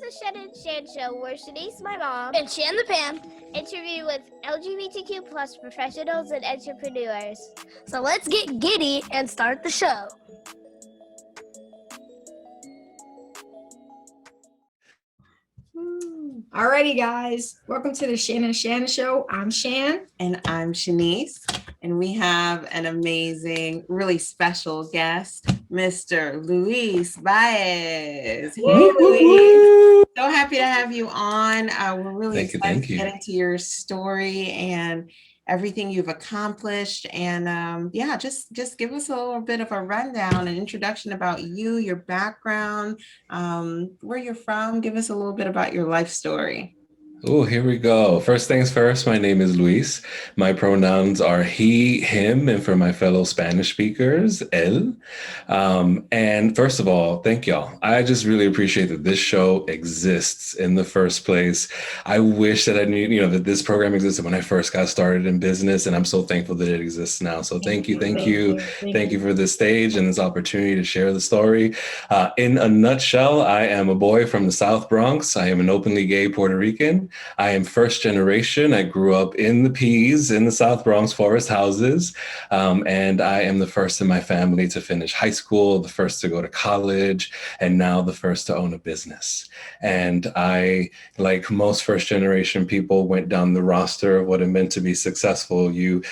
the Shen Shan show where Shanice, my mom, and Shan the Pan interview with LGBTQ plus professionals and entrepreneurs. So let's get giddy and start the show. Alrighty, guys. Welcome to the Shen Shan show. I'm Shan. And I'm Shanice. And we have an amazing, really special guest, Mr. Luis Báez. Hey, Luis. So happy to have you on. We're really excited to get into your story and everything you've accomplished. And just give us a little bit of a rundown, an introduction about you, your background, where you're from. Give us a little bit about your life story. Oh, here we go. First things first, my name is Luis. My pronouns are he, him, and for my fellow Spanish speakers, él. And first of all, thank y'all. I just really appreciate that this show exists in the first place. I wish that I knew, that this program existed when I first got started in business, and I'm so thankful that it exists now. So thank you for this stage and this opportunity to share the story. In a nutshell, I am a boy from the South Bronx. I am an openly gay Puerto Rican. I am first generation. I grew up in the P's in the South Bronx forest houses. And I am the first in my family to finish high school, the first to go to college, and now the first to own a business. And I, like most first generation people, went down the roster of what it meant to be successful. You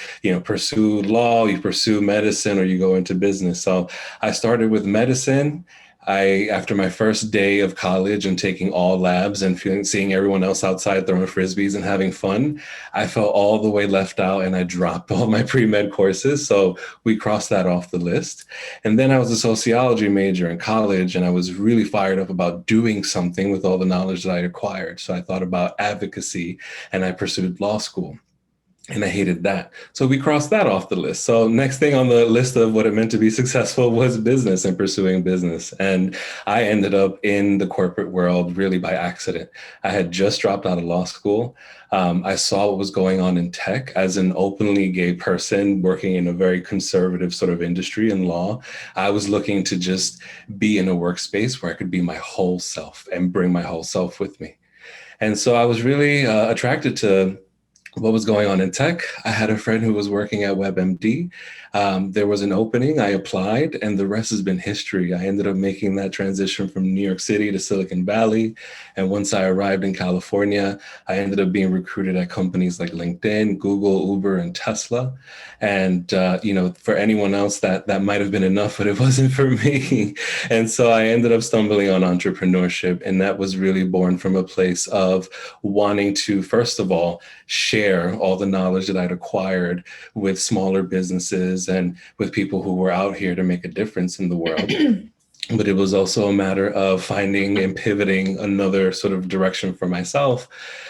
pursue law, you pursue medicine, or you go into business. So I started with medicine. After my first day of college and taking all labs and seeing everyone else outside throwing frisbees and having fun, I felt all the way left out and I dropped all my pre-med courses. So we crossed that off the list. And then I was a sociology major in college and I was really fired up about doing something with all the knowledge that I acquired. So I thought about advocacy and I pursued law school. And I hated that. So we crossed that off the list. So next thing on the list of what it meant to be successful was business and pursuing business. And I ended up in the corporate world really by accident. I had just dropped out of law school. I saw what was going on in tech as an openly gay person working in a very conservative sort of industry in law. I was looking to just be in a workspace where I could be my whole self and bring my whole self with me. And so I was really attracted to what was going on in tech. I had a friend who was working at WebMD. There was an opening, I applied, and the rest has been history. I ended up making that transition from New York City to Silicon Valley. And once I arrived in California, I ended up being recruited at companies like LinkedIn, Google, Uber, and Tesla. And, for anyone else, that might have been enough, but it wasn't for me. And so I ended up stumbling on entrepreneurship. And that was really born from a place of wanting to, first of all, share all the knowledge that I'd acquired with smaller businesses and with people who were out here to make a difference in the world. But it was also a matter of finding and pivoting another sort of direction for myself,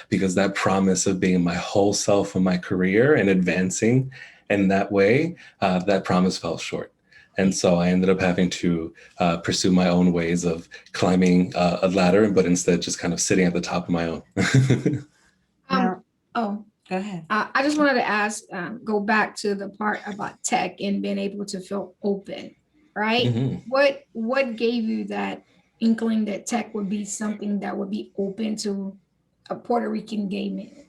because that promise of being my whole self in my career and advancing in that way, that promise fell short. And so I ended up having to pursue my own ways of climbing a ladder, but instead just kind of sitting at the top of my own. Go ahead. I just wanted to ask, go back to the part about tech and being able to feel open, right? Mm-hmm. What gave you that inkling that tech would be something that would be open to a Puerto Rican gay man?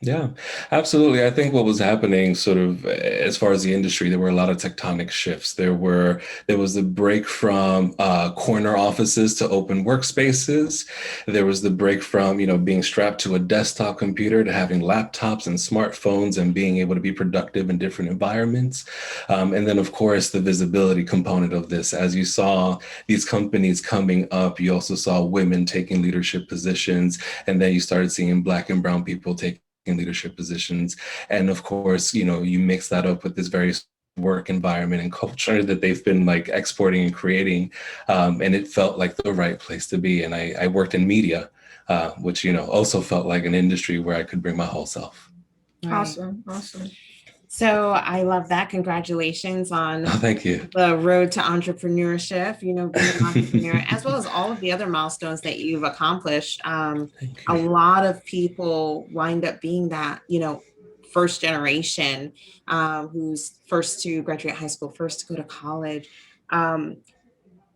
Yeah, absolutely. I think what was happening sort of as far as the industry, there were a lot of tectonic shifts. There was the break from corner offices to open workspaces. There was the break from, being strapped to a desktop computer to having laptops and smartphones and being able to be productive in different environments. And then, of course, the visibility component of this. As you saw these companies coming up, you also saw women taking leadership positions. And then you started seeing Black and brown people taking in leadership positions. And of course, you mix that up with this very work environment and culture that they've been like exporting and creating. And it felt like the right place to be. And I worked in media, which, also felt like an industry where I could bring my whole self. Right. Awesome. So I love that. Congratulations on thank you. The road to entrepreneurship, being an entrepreneur, as well as all of the other milestones that you've accomplished. A lot of people wind up being that, first generation who's first to graduate high school, first to go to college.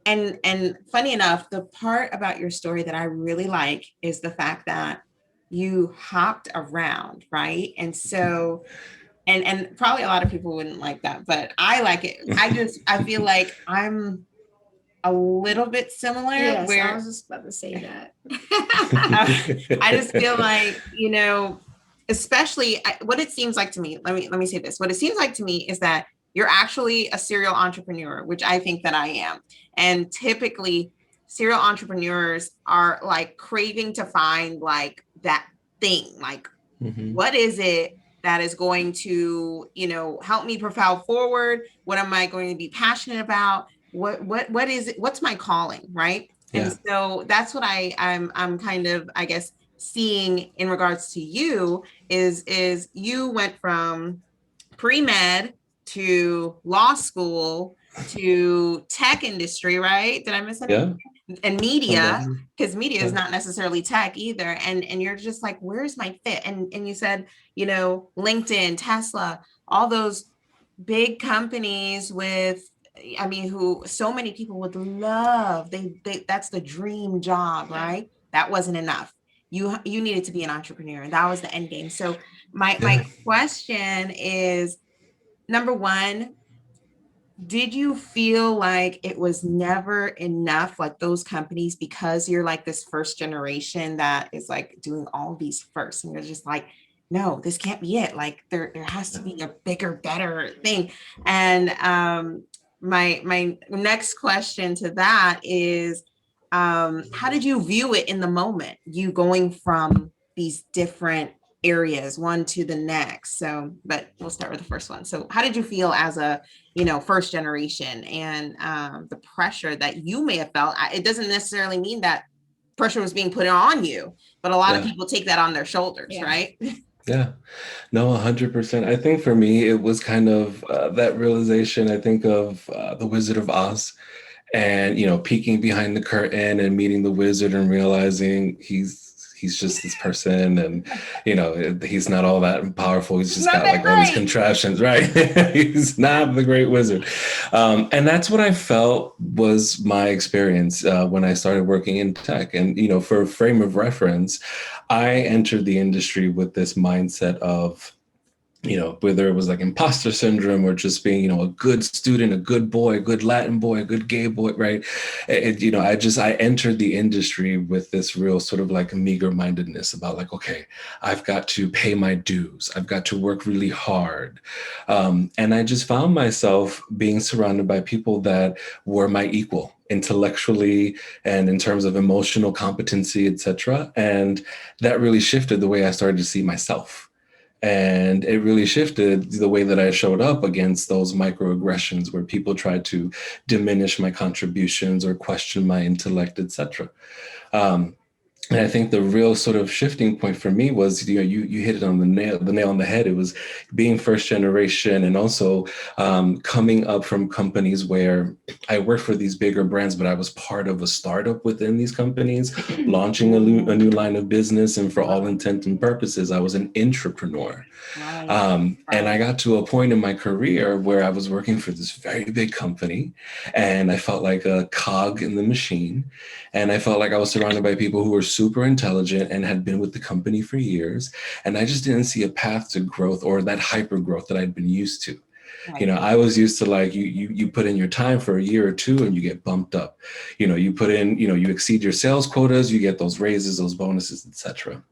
and funny enough, the part about your story that I really like is the fact that you hopped around, right? And so, and probably a lot of people wouldn't like that, but I like it. I feel like I'm a little bit similar. Yes, I where was just about to say that. I just feel like, especially what it seems like to me. Let me say this. What it seems like to me is that you're actually a serial entrepreneur, which I think that I am. And typically serial entrepreneurs are like craving to find like that thing, like what is it that is going to, help me propel forward? What am I going to be passionate about? What is it? What's my calling, right? Yeah. And so that's what I'm kind of, I guess, seeing in regards to you is you went from pre-med to law school to tech industry, right? Did I miss anything? Yeah. And media, Okay. because media is Yeah. not necessarily tech either. And you're just like, where's my fit? And you said, LinkedIn, Tesla, all those big companies who so many people would love. They that's the dream job, right? That wasn't enough. You needed to be an entrepreneur, and that was the end game. So my question is, number one, did you feel like it was never enough, like those companies, because you're like this first generation that is like doing all these first, and you're just like, no, this can't be it. Like there has to be a bigger, better thing. And my next question to that is, how did you view it in the moment, you going from these different areas one to the next? So, but we'll start with the first one. So how did you feel as a first generation, and the pressure that you may have felt? It doesn't necessarily mean that pressure was being put on you, but a lot of people take that on their shoulders, right? Yeah, no, 100%. I think for me, it was kind of that realization. I think of The Wizard of Oz, and peeking behind the curtain and meeting the wizard and realizing he's just this person, and he's not all that powerful. He's just got like all these contraptions, right? He's not the great wizard. And that's what I felt was my experience when I started working in tech. And for a frame of reference, I entered the industry with this mindset of, whether it was like imposter syndrome or just being, a good student, a good boy, a good Latin boy, a good gay boy, right? I entered the industry with this real sort of like meager mindedness about like, okay, I've got to pay my dues. I've got to work really hard. And I just found myself being surrounded by people that were my equal intellectually and in terms of emotional competency, etc. And that really shifted the way I started to see myself. And it really shifted the way that I showed up against those microaggressions where people tried to diminish my contributions or question my intellect, etc. And I think the real sort of shifting point for me was, you hit it on the nail on the head. It was being first generation, and also coming up from companies where I worked for these bigger brands, but I was part of a startup within these companies, launching a new line of business. And for all intent and purposes, I was an intrapreneur. And I got to a point in my career where I was working for this very big company, and I felt like a cog in the machine. And I felt like I was surrounded by people who were super intelligent and had been with the company for years. And I just didn't see a path to growth or that hyper growth that I'd been used to. Right. I was used to like you put in your time for a year or two and you get bumped up. You put in, you exceed your sales quotas, you get those raises, those bonuses, etc.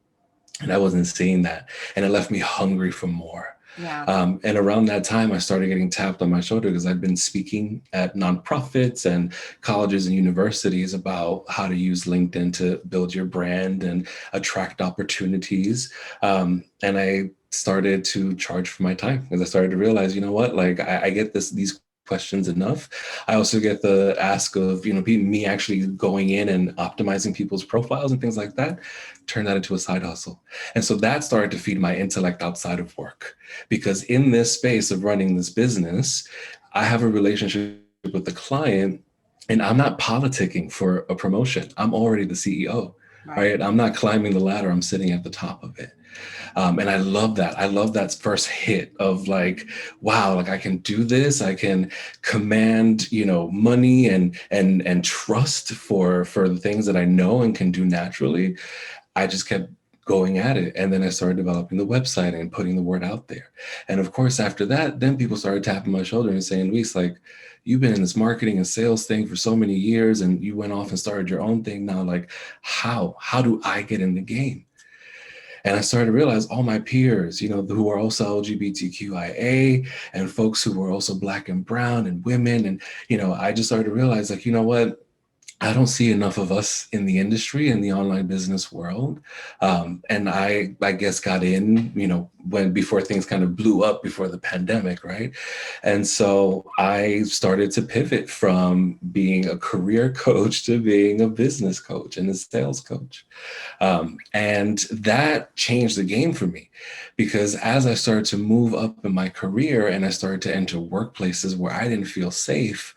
And I wasn't seeing that. And it left me hungry for more. Yeah. And around that time, I started getting tapped on my shoulder because I'd been speaking at nonprofits and colleges and universities about how to use LinkedIn to build your brand and attract opportunities. And I started to charge for my time because I started to realize, like I get these questions enough. I also get the ask of, me actually going in and optimizing people's profiles and things like that, turn that into a side hustle. And so that started to feed my intellect outside of work, because in this space of running this business, I have a relationship with the client and I'm not politicking for a promotion. I'm already the CEO. right? I'm not climbing the ladder, I'm sitting at the top of it. And I love that. I love that first hit of like, wow, like I can do this. I can command, money and trust for the things that I know and can do naturally. I just kept going at it. And then I started developing the website and putting the word out there. And of course, after that, then people started tapping my shoulder and saying, Luis, like, you've been in this marketing and sales thing for so many years and you went off and started your own thing now. Like, how do I get in the game? And I started to realize all my peers, who are also LGBTQIA and folks who were also Black and brown and women. And, I just started to realize, like, you know what? I don't see enough of us in the industry, in the online business world. And I guess got in, before things kind of blew up before the pandemic, right? And so I started to pivot from being a career coach to being a business coach and a sales coach. And that changed the game for me, because as I started to move up in my career and I started to enter workplaces where I didn't feel safe,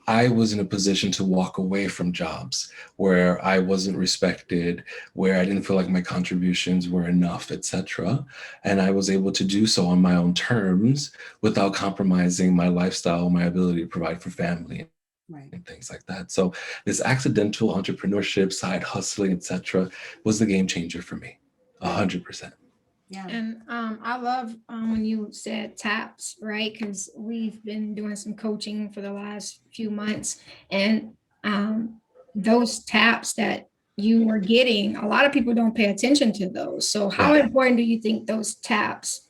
I was in a position to walk away from jobs where I wasn't respected, where I didn't feel like my contributions were enough, etc. And I was able to do so on my own terms without compromising my lifestyle, my ability to provide for family and things like that. So this accidental entrepreneurship, side hustling, etc., was the game changer for me, 100%. Yeah. And I love when you said taps, right? Because we've been doing some coaching for the last few months, and those taps that you were getting, a lot of people don't pay attention to those. So how important do you think those taps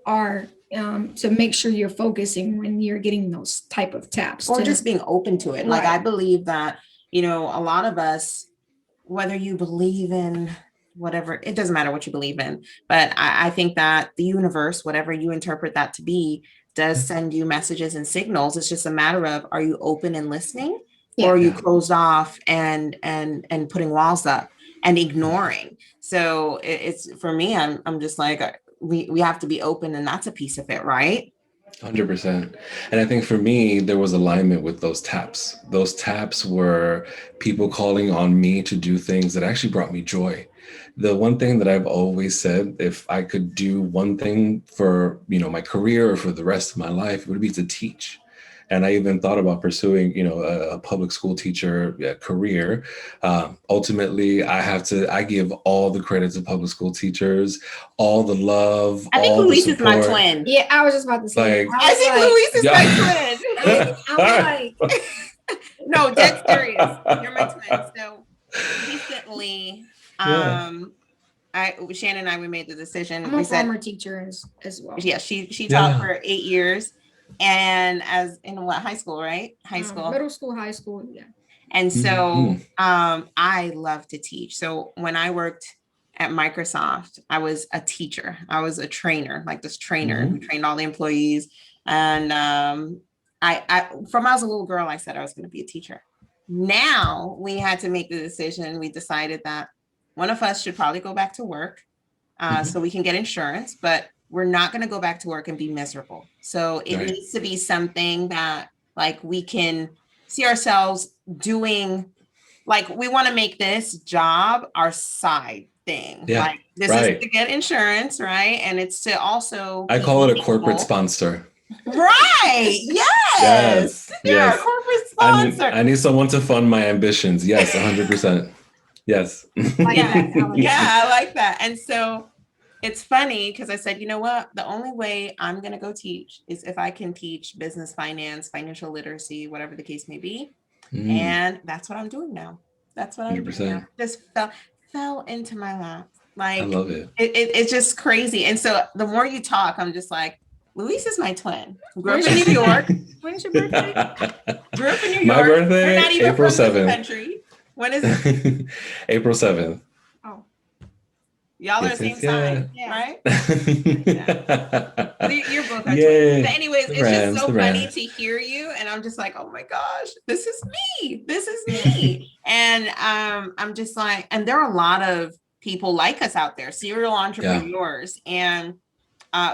are to make sure you're focusing when you're getting those type of taps? Or just being open to it. Like, Right. I believe that, a lot of us, whether you believe in whatever, it doesn't matter what you believe in, but I think that the universe, whatever you interpret that to be, does send you messages and signals. It's just a matter of, are you open and listening, or are you closed off and putting walls up and ignoring? So it's for me, I'm just like, we have to be open, and that's a piece of it, right? 100%. And I think for me, there was alignment with those taps. Those taps were people calling on me to do things that actually brought me joy. The one thing that I've always said, if I could do one thing for, my career or for the rest of my life, it would be to teach. And I even thought about pursuing, a public school teacher career. Ultimately, I give all the credit to public school teachers, all the love. I think Luis is my twin. Yeah, I was just about to say. I think Luis is my twin. I'm like, no, dead serious. You're my twin. So recently, Shannon and I, we made the decision. I'm a former teacher as well. Yeah, she taught for 8 years, and as in high school, right? High school, middle school, high school, yeah. And so, I love to teach. So when I worked at Microsoft, I was a teacher. I was a trainer, like this trainer who trained all the employees. And I from I was a little girl, I said I was going to be a teacher. Now we had to make the decision. We decided that one of us should probably go back to work so we can get insurance, but we're not going to go back to work and be miserable. So it needs to be something that, like, we can see ourselves doing. Like, we want to make this job our side thing. Yeah, like, this is to get insurance, right? And it's to also, I call it a corporate sponsor. Right. Yes. Yeah, a corporate sponsor. I need someone to fund my ambitions. Yes, 100%. Yes. I like that. And so it's funny because I said, you know what? The only way I'm going to go teach is if I can teach business finance, financial literacy, whatever the case may be. And that's what I'm doing now. That's what I'm 100%. Doing now. Just fell into my lap. Like, I love it. It's just crazy. And so the more you talk, I'm just like, Luis is my twin. Grew up in New York. When's your birthday? Grew up in New York. My birthday, we're not even April from 7th. This country. When is it? April 7th. Oh. Y'all are the same sign, right? You're both our twins. But anyways, it's just so funny to hear you. And I'm just like, oh my gosh, this is me. This is me. And I'm just like, and there are a lot of people like us out there, serial entrepreneurs, and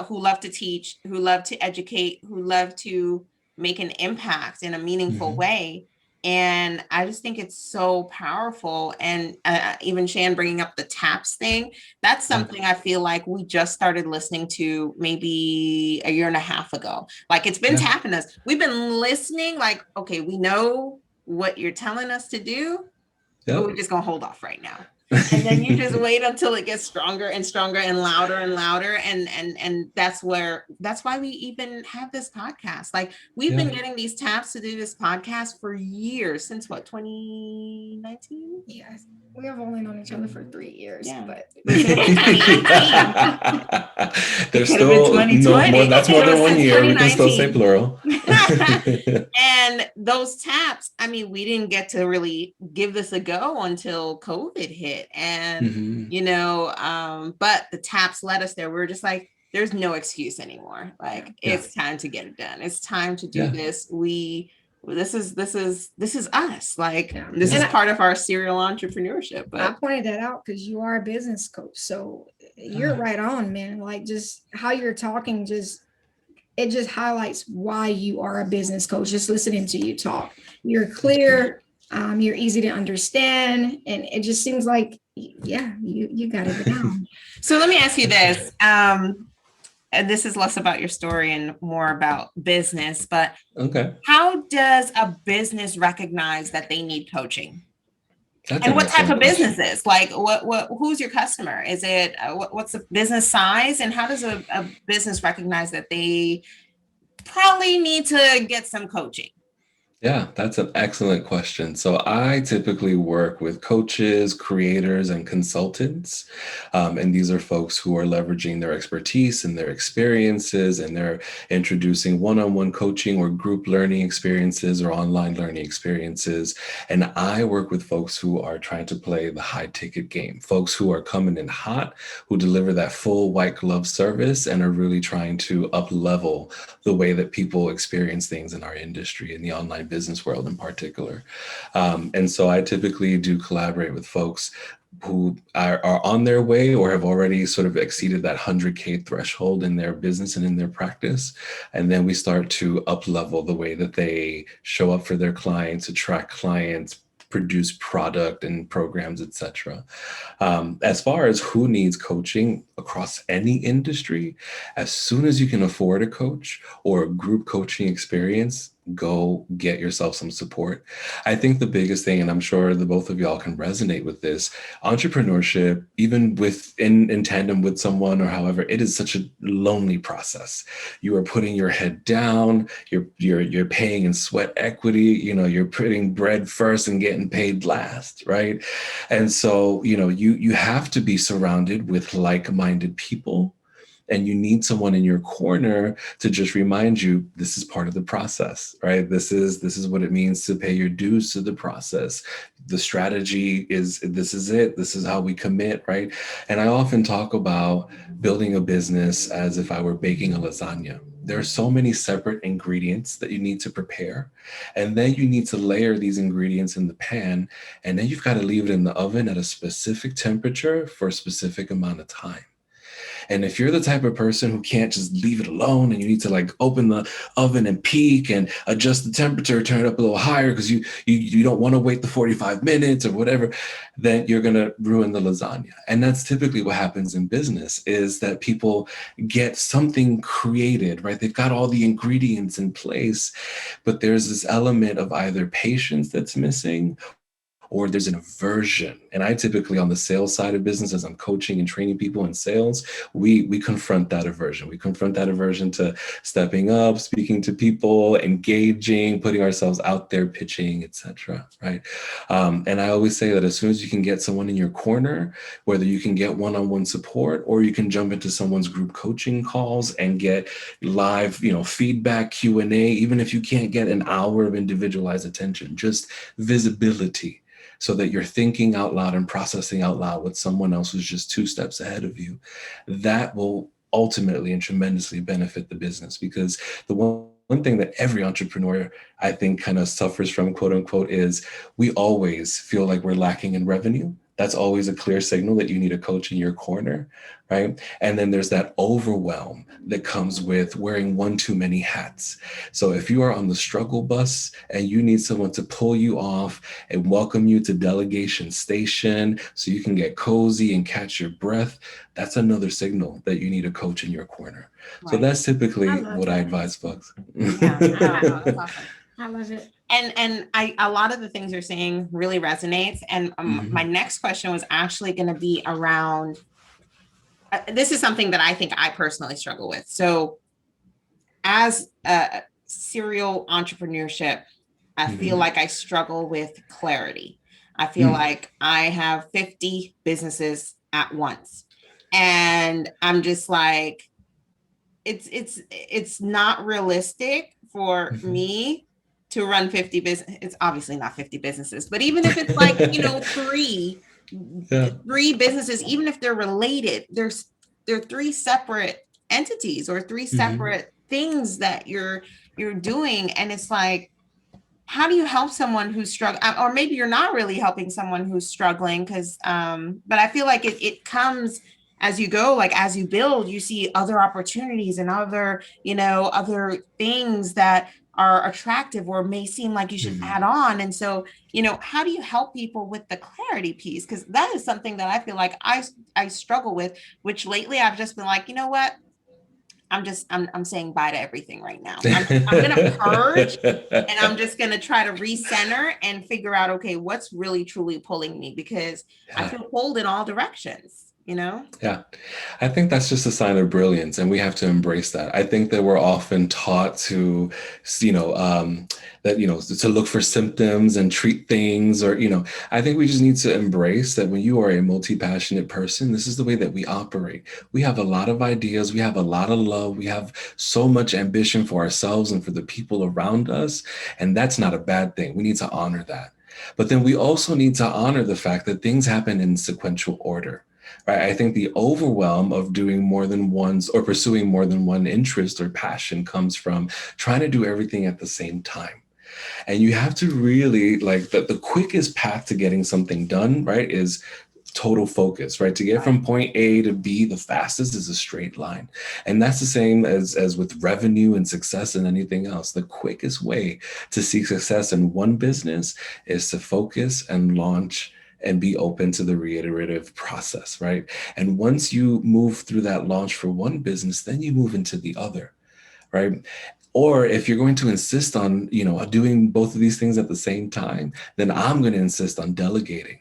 who love to teach, who love to educate, who love to make an impact in a meaningful way. And I just think it's so powerful. And even Shan bringing up the taps thing, that's something I feel like we just started listening to maybe a year and a half ago. Like it's been tapping us. We've been listening like, okay, we know what you're telling us to do, but we're just going to hold off right now. And then you just wait until it gets stronger and stronger and louder and louder. And that's why we even have this podcast. Like we've been getting these taps to do this podcast for years, since what, 2019? Yes. We have only known each other for 3 years, but there's still no more. That's more than 1 year. We can still say plural. And those taps, I mean, we didn't get to really give this a go until COVID hit. And, you know, but the taps led us there. We were just like, there's no excuse anymore. Like, it's time to get it done. It's time to do this. This is us. Like, this is part of our serial entrepreneurship. But I pointed that out because you are a business coach. So you're right on, man. Like, just how you're talking, it just highlights why you are a business coach. Just listening to you talk, you're clear, you're easy to understand, and it just seems like, you got it down. So let me ask you this. And this is less about your story and more about business, but how does a business recognize that they need coaching? And what type of businesses? Like, who's your customer? Is it what's the business size? And how does a business recognize that they probably need to get some coaching? Yeah, that's an excellent question. So I typically work with coaches, creators, and consultants. And these are folks who are leveraging their expertise and their experiences, and they're introducing one-on-one coaching or group learning experiences or online learning experiences. And I work with folks who are trying to play the high ticket game, folks who are coming in hot, who deliver that full white glove service and are really trying to up level the way that people experience things in our industry, in the online business world in particular. And so I typically do collaborate with folks who are on their way or have already sort of exceeded that 100K threshold in their business and in their practice. And then we start to up level the way that they show up for their clients, attract clients, produce product and programs, etc. As far as who needs coaching across any industry, as soon as you can afford a coach or a group coaching experience, go get yourself some support. I think the biggest thing, and I'm sure the both of y'all can resonate with this, entrepreneurship, even in tandem with someone or however, it is such a lonely process. You are putting your head down, you're paying in sweat equity, you're putting bread first and getting paid last, right? And so, you have to be surrounded with like-minded people. And you need someone in your corner to just remind you, this is part of the process, right? This is what it means to pay your dues to the process. The strategy this is it. This is how we commit, right? And I often talk about building a business as if I were baking a lasagna. There are so many separate ingredients that you need to prepare. And then you need to layer these ingredients in the pan. And then you've got to leave it in the oven at a specific temperature for a specific amount of time. And if you're the type of person who can't just leave it alone and you need to like open the oven and peek and adjust the temperature, turn it up a little higher because you don't want to wait the 45 minutes or whatever, then you're going to ruin the lasagna. And that's typically what happens in business, is that people get something created, right? They've got all the ingredients in place, but there's this element of either patience that's missing, or there's an aversion. And I typically, on the sales side of business, as I'm coaching and training people in sales, we confront that aversion. We confront that aversion to stepping up, speaking to people, engaging, putting ourselves out there, pitching, etc. Right? And I always say that as soon as you can get someone in your corner, whether you can get one-on-one support or you can jump into someone's group coaching calls and get live, feedback, Q&A, even if you can't get an hour of individualized attention, just visibility, so that you're thinking out loud and processing out loud with someone else who's just 2 steps ahead of you. That will ultimately and tremendously benefit the business, because the one thing that every entrepreneur, I think, kind of suffers from, quote unquote, is we always feel like we're lacking in revenue. That's always a clear signal that you need a coach in your corner, right? And then there's that overwhelm that comes with wearing one too many hats. So if you are on the struggle bus and you need someone to pull you off and welcome you to delegation station so you can get cozy and catch your breath, that's another signal that you need a coach in your corner. So Right. that's typically I love what I that. advise folks. Yeah, no, that's awesome. I love it. And a lot of the things you're saying really resonates. And my next question was actually going to be around, this is something that I think I personally struggle with. So as a serial entrepreneurship, I feel like I struggle with clarity. I feel like I have 50 businesses at once. And I'm just like, it's not realistic for me to run 50 business. It's obviously not 50 businesses, but even if it's like, three businesses, even if they're related, they're three separate entities or three separate things that you're doing. And it's like, how do you help someone who's struggling? Or maybe you're not really helping someone who's struggling because, but I feel like it comes as you go, like as you build, you see other opportunities and other things that are attractive or may seem like you should add on. And so, how do you help people with the clarity piece? Because that is something that I feel like I struggle with, which lately I've just been like, you know what? I'm saying bye to everything right now. I'm going to purge and I'm just going to try to recenter and figure out, okay, what's really truly pulling me, because I feel pulled in all directions. Yeah, I think that's just a sign of brilliance, and we have to embrace that. I think that we're often taught to, to look for symptoms and treat things, or, I think we just need to embrace that when you are a multi-passionate person, this is the way that we operate. We have a lot of ideas, we have a lot of love, we have so much ambition for ourselves and for the people around us, and that's not a bad thing. We need to honor that. But then we also need to honor the fact that things happen in sequential order. Right? I think the overwhelm of doing more than one's or pursuing more than one interest or passion comes from trying to do everything at the same time. And you have to really the quickest path to getting something done, right, is total focus, right? To get from point A to B, the fastest is a straight line. And that's the same as with revenue and success and anything else. The quickest way to seek success in one business is to focus and launch and be open to the reiterative process, right? And once you move through that launch for one business, then you move into the other, right? Or if you're going to insist on, doing both of these things at the same time, then I'm going to insist on delegating,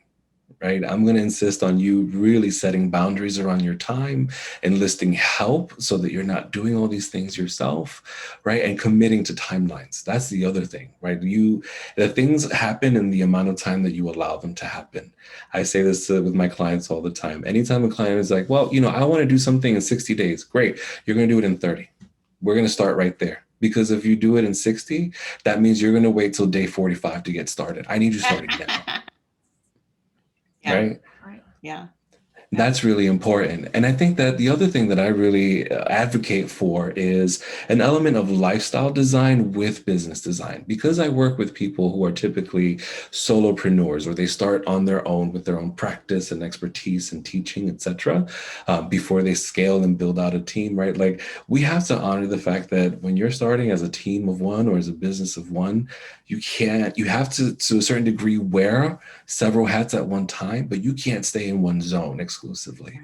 right? I'm going to insist on you really setting boundaries around your time, enlisting help so that you're not doing all these things yourself, right? And committing to timelines. That's the other thing, right? The things happen in the amount of time that you allow them to happen. I say this with my clients all the time. Anytime a client is like, well, I want to do something in 60 days. Great. You're going to do it in 30. We're going to start right there. Because if you do it in 60, that means you're going to wait till day 45 to get started. I need you starting now. Yeah. Right? Yeah. That's really important. And I think that the other thing that I really advocate for is an element of lifestyle design with business design. Because I work with people who are typically solopreneurs, or they start on their own with their own practice and expertise and teaching, etc., before they scale and build out a team, right? Like, we have to honor the fact that when you're starting as a team of one or as a business of one, you have to a certain degree, wear several hats at one time, but you can't stay in one zone exclusively.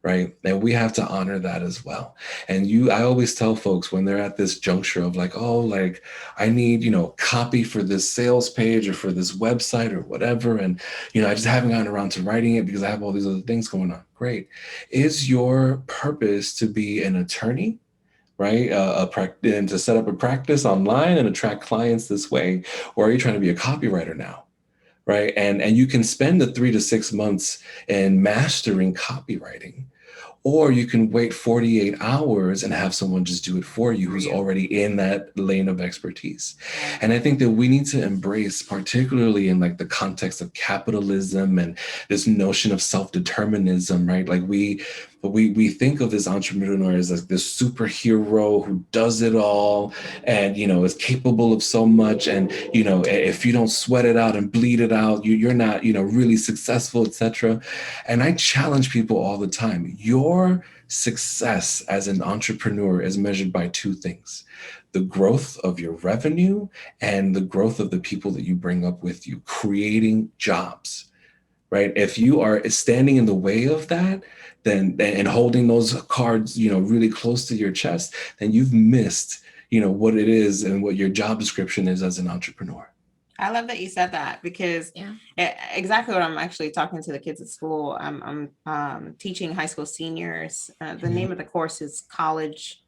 Right. And we have to honor that as well. And I always tell folks when they're at this juncture of I need, copy for this sales page or for this website or whatever. And, I just haven't gotten around to writing it because I have all these other things going on. Great. Is your purpose to be an attorney? Right? And to set up a practice online and attract clients this way? Or are you trying to be a copywriter now? Right? And you can spend the 3 to 6 months in mastering copywriting, or you can wait 48 hours and have someone just do it for you who's already in that lane of expertise. And I think that we need to embrace, particularly in the context of capitalism and this notion of self-determinism, right? But we think of this entrepreneur as like this superhero who does it all and, is capable of so much. And, if you don't sweat it out and bleed it out, you're not, really successful, etc. And I challenge people all the time. Your success as an entrepreneur is measured by two things: the growth of your revenue and the growth of the people that you bring up with you, creating jobs. Right? If you are standing in the way of that, then and holding those cards, really close to your chest, then you've missed, what it is and what your job description is as an entrepreneur. I love that you said that, because exactly what I'm actually talking to the kids at school. I'm teaching high school seniors. The name of the course is College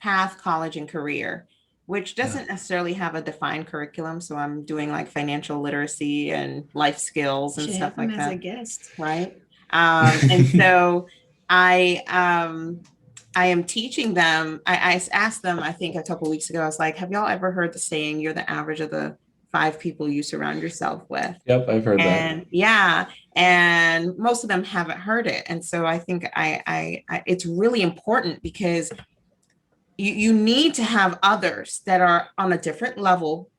and Career, which doesn't necessarily have a defined curriculum. So I'm doing like financial literacy and life skills and stuff like that. As a guest, right? And so I am teaching them. I asked them, I think a couple of weeks ago, I was like, have y'all ever heard the saying, you're the average of the 5 people you surround yourself with? Yep, I've heard that. Yeah. And most of them haven't heard it. And so I think it's really important, because you need to have others that are on a different level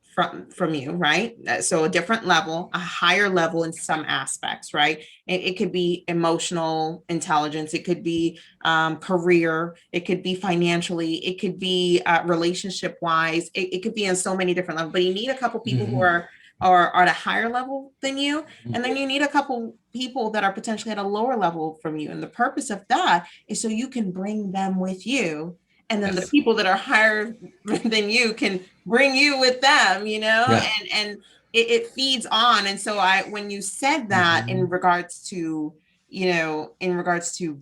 from you, right? So a different level, a higher level in some aspects, right? It could be emotional intelligence, it could be career, it could be financially, it could be relationship wise, it could be in so many different levels. But you need a couple people who are at a higher level than you, and then you need a couple people that are potentially at a lower level from you. And the purpose of that is so you can bring them with you. And then the people that are higher than you can bring you with them, and it feeds on. And so when you said that in regards to,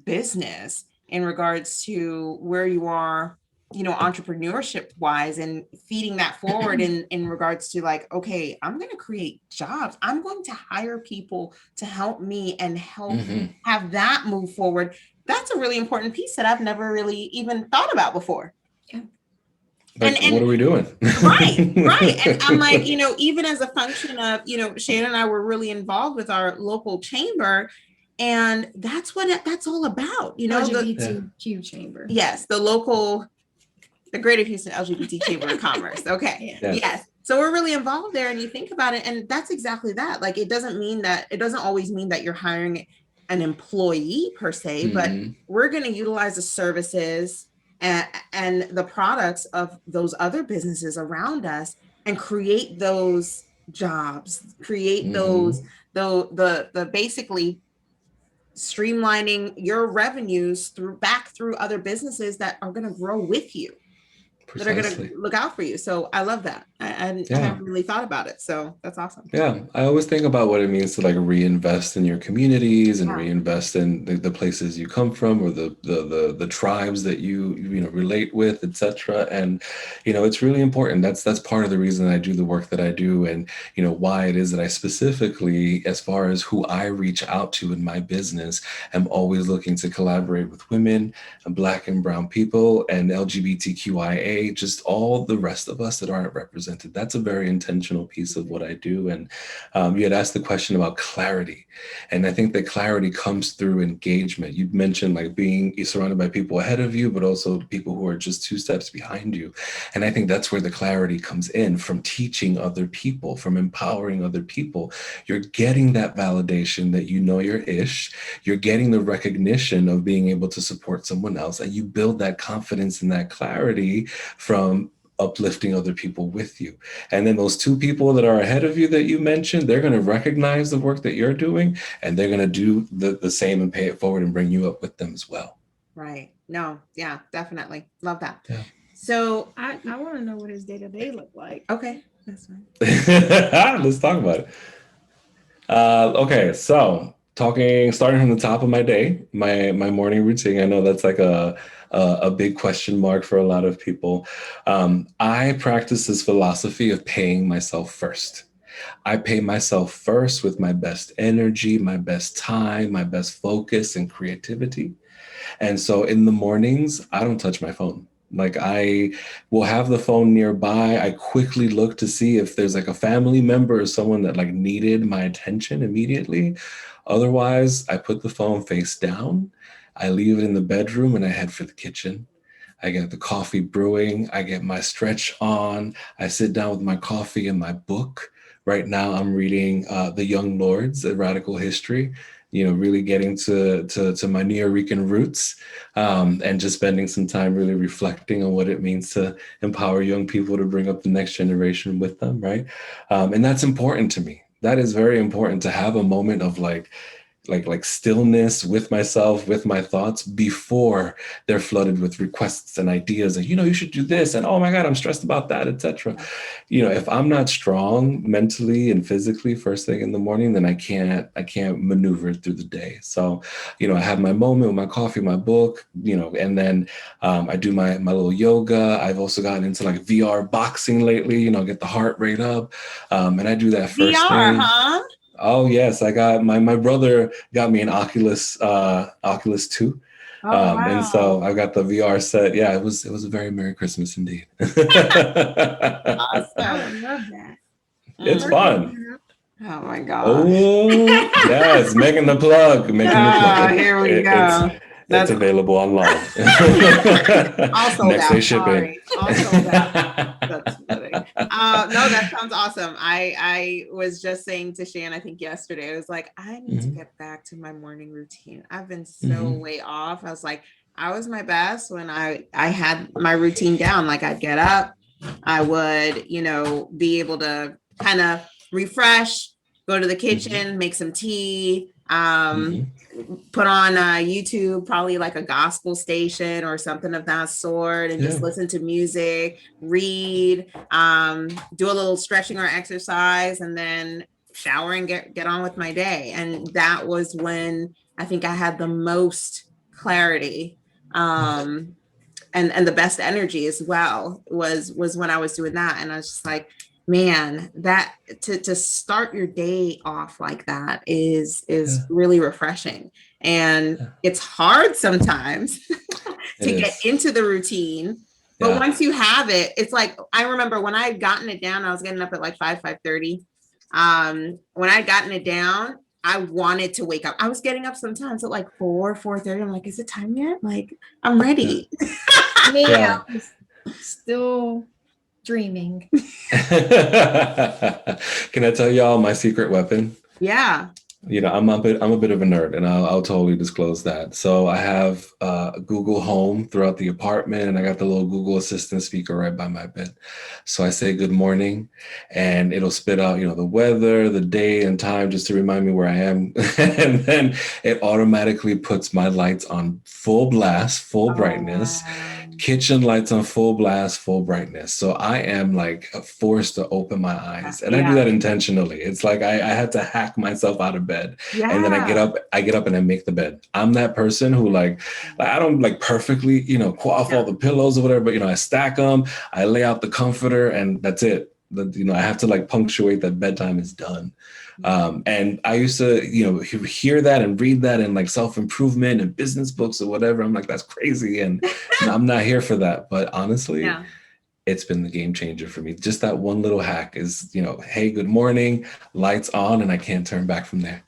business, in regards to where you are, entrepreneurship wise, and feeding that forward in regards to like, okay, I'm going to create jobs. I'm going to hire people to help me and help have that move forward. That's a really important piece that I've never really even thought about before. Yeah. Like, and what are we doing? Right. And I'm like, even as a function of, Shannon and I were really involved with our local chamber, and that's what that's all about, LGBTQ chamber. Yes, the Greater Houston LGBT Chamber of Commerce. Okay. Yes. So we're really involved there, and you think about it, and that's exactly that. Like, it doesn't always mean that you're hiring an employee per se, but we're going to utilize the services and the products of those other businesses around us and create those jobs, create those, the basically streamlining your revenues through other businesses that are going to grow with you. Precisely. That are going to look out for you. So I love that. I haven't really thought about it. So that's awesome. Yeah. I always think about what it means to like reinvest in your communities and reinvest in the places you come from, or the tribes that you relate with, etc. And, it's really important. That's part of the reason I do the work that I do, and, why it is that I specifically, as far as who I reach out to in my business, am always looking to collaborate with women and Black and brown people and LGBTQIA, just all the rest of us that aren't represented. That's a very intentional piece of what I do. And you had asked the question about clarity. And I think that clarity comes through engagement. You mentioned like being surrounded by people ahead of you, but also people who are just 2 steps behind you. And I think that's where the clarity comes in, from teaching other people, from empowering other people. You're getting that validation that you're ish. You're getting the recognition of being able to support someone else. And you build that confidence and that clarity from uplifting other people with you. And then those 2 people that are ahead of you that you mentioned, they're going to recognize the work that you're doing, and they're going to do the same and pay it forward and bring you up with them as well. Right. No. Yeah, definitely. Love that. Yeah. So I want to know what his day-to-day look like. Okay. That's fine. Let's talk about it. Okay. So starting from the top of my day, my morning routine. I know that's like a big question mark for a lot of people. I practice this philosophy of paying myself first. I pay myself first with my best energy, my best time, my best focus and creativity. And so in the mornings, I don't touch my phone. Like, I will have the phone nearby. I quickly look to see if there's like a family member or someone that like needed my attention immediately. Otherwise, I put the phone face down. I leave it in the bedroom and I head for the kitchen. I get the coffee brewing. I get my stretch on. I sit down with my coffee and my book. Right now, I'm reading The Young Lords, A Radical History. Really getting to my Nuyorican roots, and just spending some time really reflecting on what it means to empower young people to bring up the next generation with them, right? And that's important to me. That is very important, to have a moment of like stillness with myself, with my thoughts, before they're flooded with requests and ideas and, you should do this, and oh my God, I'm stressed about that, etc. If I'm not strong mentally and physically first thing in the morning, then I can't maneuver through the day. So, I have my moment with my coffee, my book, and then I do my little yoga. I've also gotten into like VR boxing lately, get the heart rate up. And I do that first VR, thing. huh? Oh yes, I got my brother got me an Oculus 2. Oh, wow. And so I got the VR set. Yeah, it was a very Merry Christmas indeed. I Awesome. would love that. It's fun. Oh my gosh. Oh yes, making the plug. Here we go. It's available online. Also Next day shipping. Also that's funny. No, that sounds awesome. I was just saying to Shan, I think yesterday, I was like, I need to get back to my morning routine. I've been so way off. I was like, I was my best when I had my routine down. Like I'd get up, I would, be able to kind of refresh, go to the kitchen, make some tea, put on YouTube, probably like a gospel station or something of that sort, and just listen to music, read, do a little stretching or exercise, and then shower and get on with my day. And that was when I think I had the most clarity, and the best energy as well, was when I was doing that. And I was just like, man, that to start your day off like that is really refreshing. And it's hard sometimes to get into the routine. But once you have it, it's like, I remember when I had gotten it down, I was getting up at like 5:30. When I'd gotten it down, I wanted to wake up. I was getting up sometimes at like 4:30. I'm like, is it time yet? Like, I'm ready. I was still dreaming. Can I tell y'all my secret weapon? Yeah. I'm a bit of a nerd, and I'll totally disclose that. So I have Google Home throughout the apartment, and I got the little Google Assistant speaker right by my bed. So I say good morning, and it'll spit out, the weather, the day and time, just to remind me where I am. And then it automatically puts my lights on full blast, full brightness. Kitchen lights on full blast, full brightness. So I am like forced to open my eyes, and I do that intentionally. It's like I had to hack myself out of bed, and then I get up and I make the bed. I'm that person who like I don't like perfectly, quaff all the pillows or whatever, but I stack them, I lay out the comforter, and that's it. I have to like punctuate that bedtime is done. And I used to, hear that and read that in like self-improvement and business books or whatever. I'm like, that's crazy. And I'm not here for that. But honestly, it's been the game changer for me. Just that one little hack is, hey, good morning, lights on, and I can't turn back from there.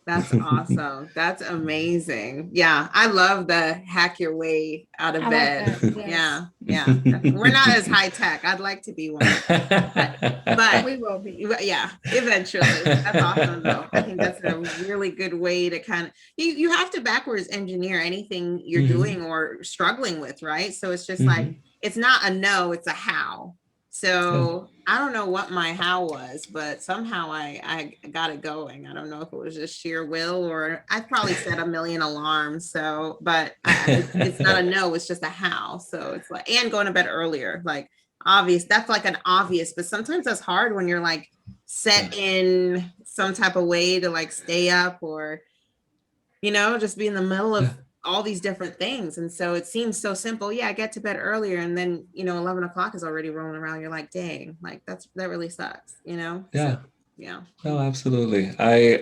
That's awesome. That's amazing. Yeah. I love the hack your way out of bed. Like yes. Yeah. We're not as high tech. I'd like to be one, but we will be. Yeah, eventually. That's awesome though. I think that's a really good way to kind of, you have to backwards engineer anything you're doing or struggling with, right? So it's just like, it's not a no, it's a how. So I don't know what my how was, but somehow I got it going. I don't know if it was just sheer will, or I probably set a million alarms. So, but it's not a no, it's just a how. So it's like, and going to bed earlier, like obvious. That's like an obvious, but sometimes that's hard when you're like set in some type of way to like stay up, or, just be in the middle of all these different things. And so it seems so simple. Yeah, get to bed earlier, and then 11 o'clock is already rolling around. You're like, dang, like that really sucks, Yeah. So, Yeah. Oh, absolutely. I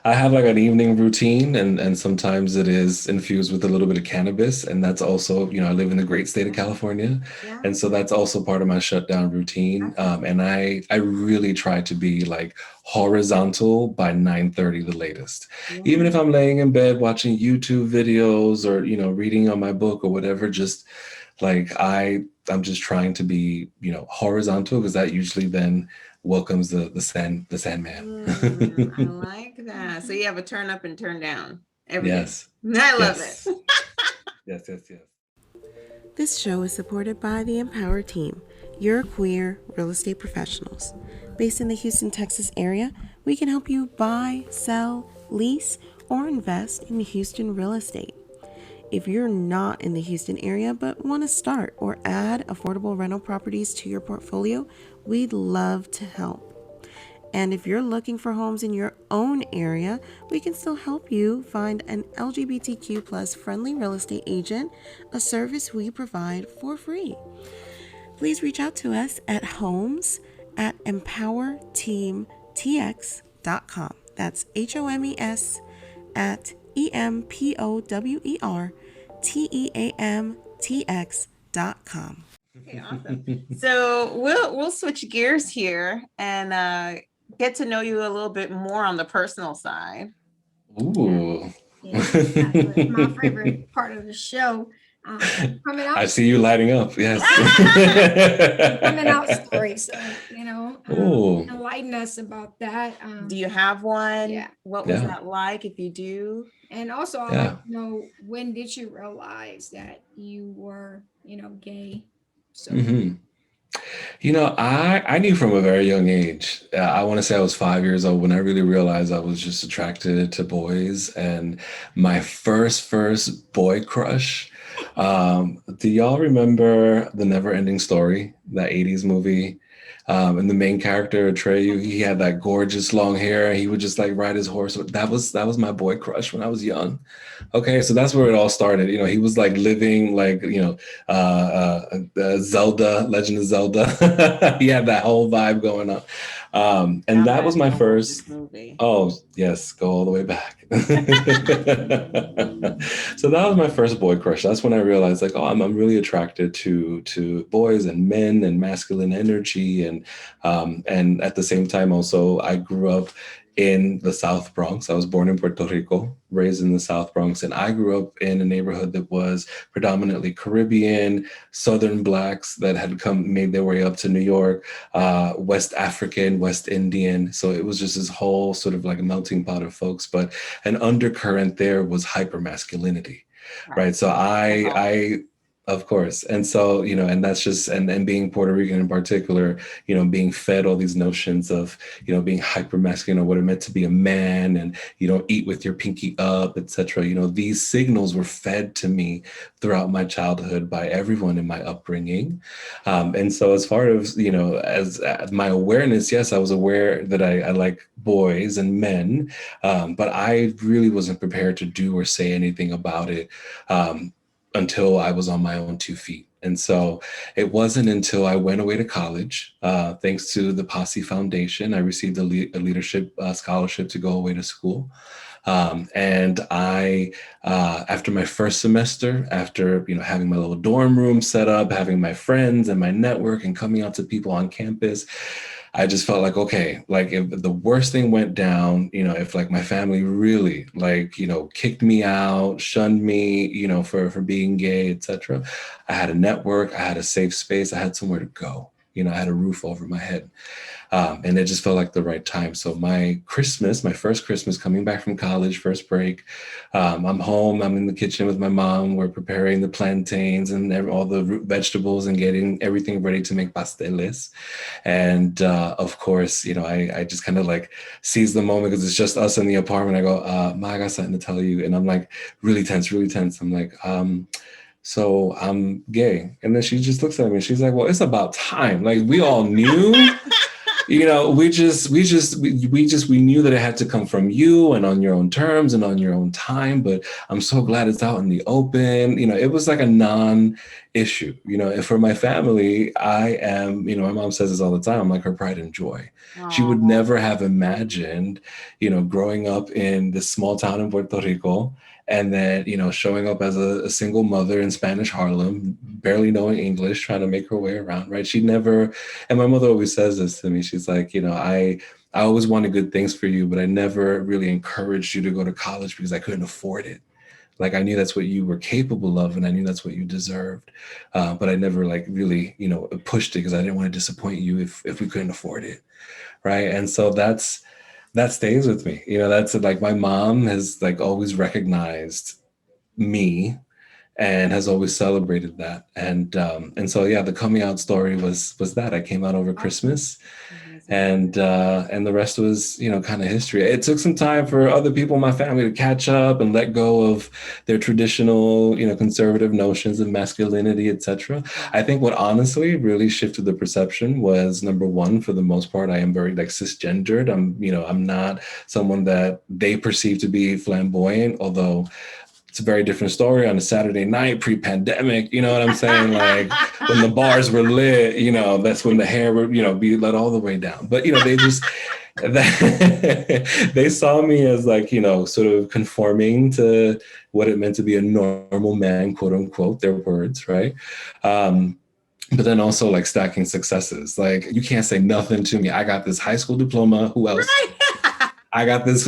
have like an evening routine, and sometimes it is infused with a little bit of cannabis, and that's also, I live in the great state of California, Yeah. and so that's also part of my shutdown routine. And I really try to be like horizontal by 9:30 the latest. Even if I'm laying in bed watching YouTube videos or reading on my book or whatever, just like I'm just trying to be horizontal, because that usually then welcomes the Sandman. I like that. So you have a turn up and turn down every day. Yes. I love Yes. it. Yes, yes, yes. This show is supported by the Empower Team, your queer real estate professionals. Based in the Houston, Texas area, we can help you buy, sell, lease, or invest in Houston real estate. If you're not in the Houston area but want to start or add affordable rental properties to your portfolio, we'd love to help. And if you're looking for homes in your own area, we can still help you find an LGBTQ plus friendly real estate agent, a service we provide for free. Please reach out to us at homes@empowerteamtx.com. That's HOMES at EMPOWERTEAMTX.com. Okay, awesome. So we'll switch gears here and get to know you a little bit more on the personal side. Ooh. Yeah, that's my favorite part of the show. Coming out. I see you lighting up. Yes. Coming out stories. So, Ooh. enlighten us about that. Do you have one? Yeah. What was Yeah. that like if you do? And also, I'd Yeah. like to know, when did you realize that you were, gay? So, I knew from a very young age. I want to say I was 5 years old when I really realized I was just attracted to boys. And my first boy crush. Do y'all remember The Never Ending Story, that 80s movie? And the main character, Atreyu, he had that gorgeous long hair. He would just like ride his horse. That was my boy crush when I was young. Okay, so that's where it all started. He was like living like, Zelda, Legend of Zelda. He had that whole vibe going on. And that was my first movie. Oh, yes, go all the way back. So that was my first boy crush. That's when I realized like, I'm really attracted to boys and men and masculine energy. And at the same time also, I grew up in the South Bronx. I was born in Puerto Rico, raised in the South Bronx, and I grew up in a neighborhood that was predominantly Caribbean, Southern Blacks that had made their way up to New York, West African, West Indian. So it was just this whole sort of like a melting pot of folks, but an undercurrent there was hypermasculinity, right? So I of course. And so, and that's just, and being Puerto Rican in particular, being fed all these notions of, being hyper masculine, what it meant to be a man, and, eat with your pinky up, etc. These signals were fed to me throughout my childhood by everyone in my upbringing. And so as far as, as my awareness, yes, I was aware that I like boys and men, but I really wasn't prepared to do or say anything about it until I was on my own 2 feet. And so it wasn't until I went away to college, thanks to the Posse Foundation, I received a leadership scholarship to go away to school. And I, after my first semester, after, having my little dorm room set up, having my friends and my network and coming out to people on campus, I just felt like, okay, like if the worst thing went down, if like my family really like, kicked me out, shunned me, for being gay, etc. I had a network, I had a safe space, I had somewhere to go, I had a roof over my head. And it just felt like the right time. So my first Christmas coming back from college, first break, I'm home, I'm in the kitchen with my mom, we're preparing the plantains and all the root vegetables and getting everything ready to make pasteles. And of course, I just kind of like seize the moment because it's just us in the apartment. I go, Ma, I got something to tell you. And I'm like really tense. I'm like, so I'm gay. And then she just looks at me and she's like, well, it's about time. Like we all knew. you know, we knew that it had to come from you and on your own terms and on your own time. But I'm so glad it's out in the open. You know, it was like a non-issue, you know, and for my family, I am, you know, my mom says this all the time, I'm like her pride and joy. She would never have imagined, you know, growing up in this small town in Puerto Rico and then, you know, showing up as a single mother in Spanish Harlem, barely knowing English, trying to make her way around, right? She never, and my mother always says this to me. She's like, you know, I always wanted good things for you, but I never really encouraged you to go to college because I couldn't afford it. Like I knew that's what you were capable of and I knew that's what you deserved. But I never like really, you know, pushed it because I didn't want to disappoint you if we couldn't afford it. Right. And so that stays with me. You know, that's like my mom has like always recognized me and has always celebrated that. And so yeah, the coming out story was that I came out over Christmas. And the rest was, you know, kind of history. It took some time for other people in my family to catch up and let go of their traditional, you know, conservative notions of masculinity, etc. I think what honestly really shifted the perception was, number one, for the most part, I am very like cisgendered. I'm not someone that they perceive to be flamboyant, although it's a very different story on a Saturday night pre-pandemic. You know what I'm saying? Like when the bars were lit, you know, that's when the hair would, you know, be let all the way down. But, you know, they just, they saw me as like, you know, sort of conforming to what it meant to be a normal man, quote unquote, their words, right? But then also like stacking successes. Like you can't say nothing to me. I got this high school diploma. Who else? Right. I got this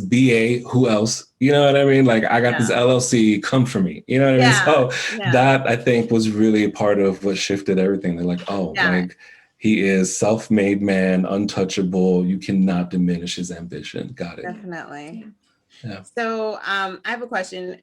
BA. Who else? You know what I mean? Like I got this LLC. Come for me. You know what I mean? So that I think was really a part of what shifted everything. They're like, oh, like he is self-made man, untouchable. You cannot diminish his ambition. Got it. Definitely. Yeah. So I have a question.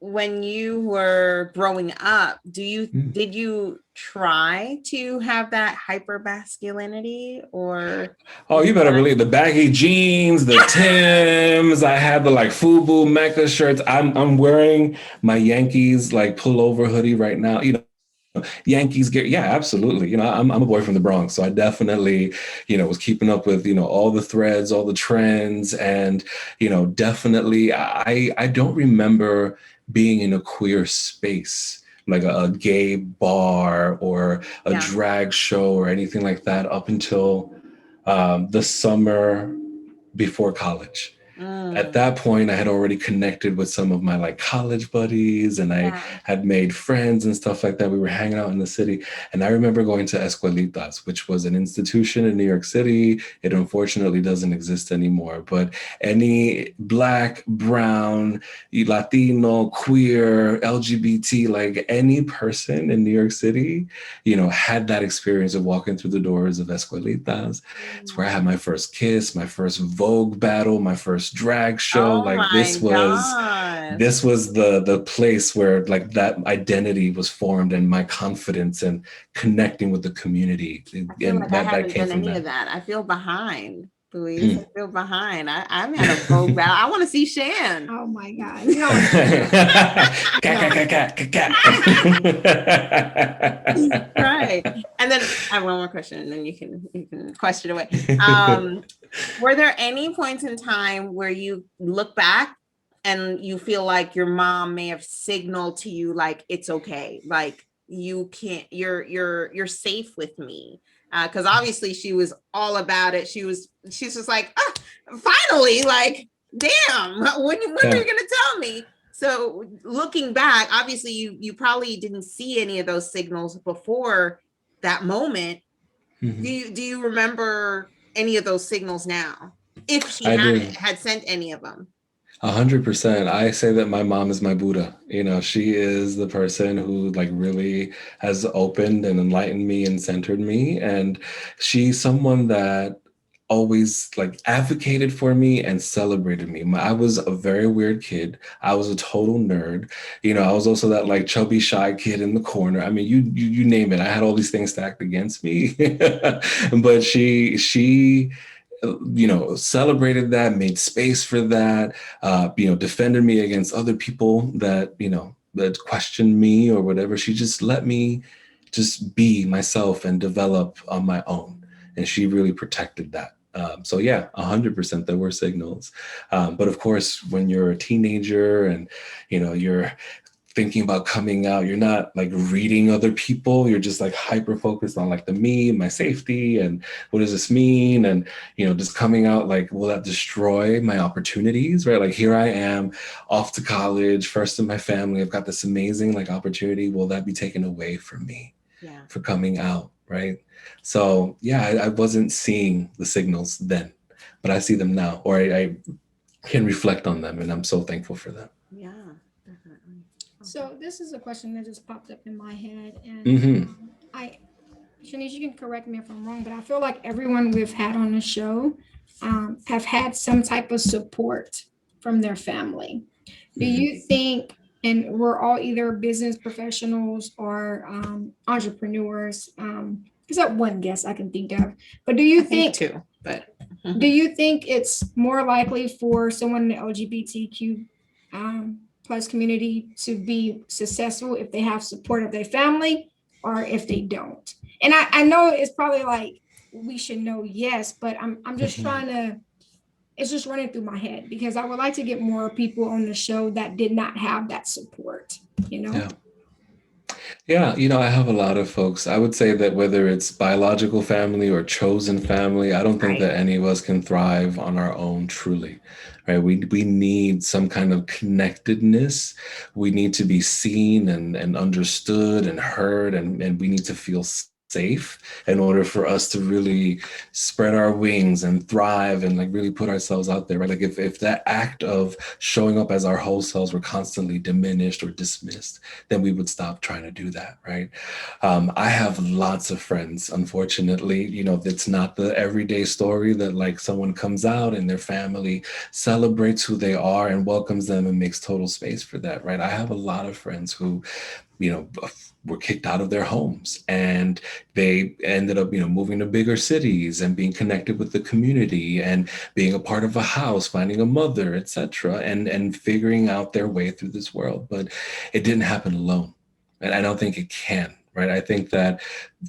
When you were growing up, did you try to have that hyper masculinity or? Oh, you better believe the baggy jeans, the Timbs. I had the like FUBU Mecca shirts. I'm wearing my Yankees like pullover hoodie right now. You know, Yankees gear. Yeah, absolutely. You know, I'm a boy from the Bronx, so I definitely, you know, was keeping up with, you know, all the threads, all the trends, and you know, definitely, I don't remember being in a queer space, like a gay bar or a drag show or anything like that up until the summer before college. At that point, I had already connected with some of my like college buddies and I had made friends and stuff like that. We were hanging out in the city. And I remember going to Escuelitas, which was an institution in New York City. It unfortunately doesn't exist anymore, but any Black, brown, Latino, queer, LGBT, like any person in New York City, you know, had that experience of walking through the doors of Escuelitas. It's where I had my first kiss, my first Vogue battle, my first drag show. Like this was the place where like that identity was formed and my confidence and connecting with the community. And like that came from any of that. I feel behind. Louise, I feel behind. I'm at a Vogue battle. I want to see Shan. Oh my God. Right. And then I have one more question and then you can question away. Were there any points in time where you look back and you feel like your mom may have signaled to you like it's okay, like you can't, you're safe with me? Because obviously she was all about it. She's just like, finally, like, damn, when are you gonna tell me? So looking back, obviously you probably didn't see any of those signals before that moment. Mm-hmm. Do you remember any of those signals now? If she had sent any of them? 100%. I say that my mom is my Buddha. You know, she is the person who like really has opened and enlightened me and centered me. And she's someone that always like advocated for me and celebrated me. I was a very weird kid. I was a total nerd. You know, I was also that like chubby, shy kid in the corner. I mean, you name it. I had all these things stacked against me. But she you know, celebrated that, made space for that, you know, defended me against other people that, you know, that questioned me or whatever. She just let me just be myself and develop on my own. and she really protected that. So yeah, 100% there were signals. But of course, when you're a teenager and, you're thinking about coming out, you're not like reading other people. You're just like hyper focused on like me, my safety, and what does this mean? And, just coming out, like, will that destroy my opportunities, right? Like, here I am off to college, first in my family. I've got this amazing like opportunity. Will that be taken away from me for coming out, right? So yeah, I wasn't seeing the signals then, but I see them now, or I can reflect on them, and I'm so thankful for them. Yeah, definitely. So this is a question that just popped up in my head, and Shanice, you can correct me if I'm wrong, but I feel like everyone we've had on the show have had some type of support from their family. Do you think, and we're all either business professionals or entrepreneurs, is that one guess I can think of, but do you think too, but do you think it's more likely for someone in the LGBTQ plus community to be successful if they have support of their family or if they don't? And I know it's probably like we should know yes, but I'm just trying to, it's just running through my head because I would like to get more people on the show that did not have that support, Yeah, I have a lot of folks. I would say that whether it's biological family or chosen family, I don't think that any of us can thrive on our own truly, right? We need some kind of connectedness. We need to be seen and understood and heard, and we need to feel safe in order for us to really spread our wings and thrive and like really put ourselves out there, right? Like if that act of showing up as our whole selves were constantly diminished or dismissed, then we would stop trying to do that, right? I have lots of friends, unfortunately, it's not the everyday story that like someone comes out and their family celebrates who they are and welcomes them and makes total space for that, right? I have a lot of friends who were kicked out of their homes and they ended up, moving to bigger cities and being connected with the community and being a part of a house, finding a mother, etc., and figuring out their way through this world. But it didn't happen alone. And I don't think it can, right? I think that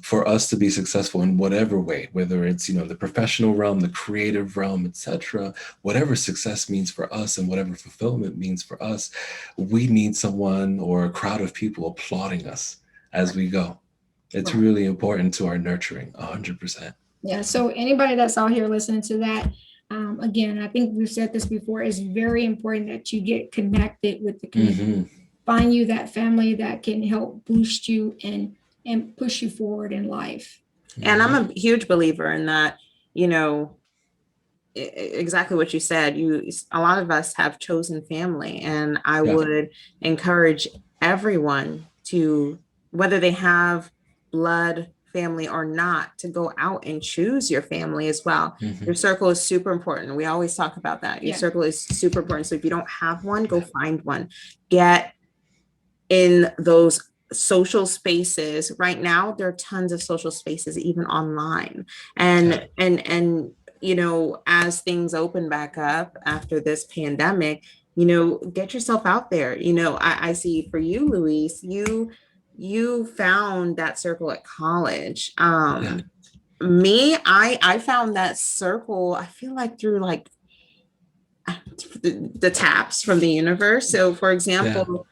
for us to be successful in whatever way, whether it's, the professional realm, the creative realm, etc., whatever success means for us and whatever fulfillment means for us, we need someone or a crowd of people applauding us as we go. It's really important to our nurturing, 100%. Yeah. So anybody that's out here listening to that, again, I think we've said this before, it's very important that you get connected with the community. Find you that family that can help boost you and push you forward in life. And I'm a huge believer in that, exactly what you said. A lot of us have chosen family, and I would encourage everyone to, whether they have blood family or not, to go out and choose your family as well. Your circle is super important. We always talk about that. Your circle is super important. So if you don't have one, go find one. Get in those social spaces. Right now, there are tons of social spaces, even online. And as things open back up after this pandemic, get yourself out there. I see for you, Luis, you found that circle at college. Me, I found that circle, I feel like through like the taps from the universe. So for example,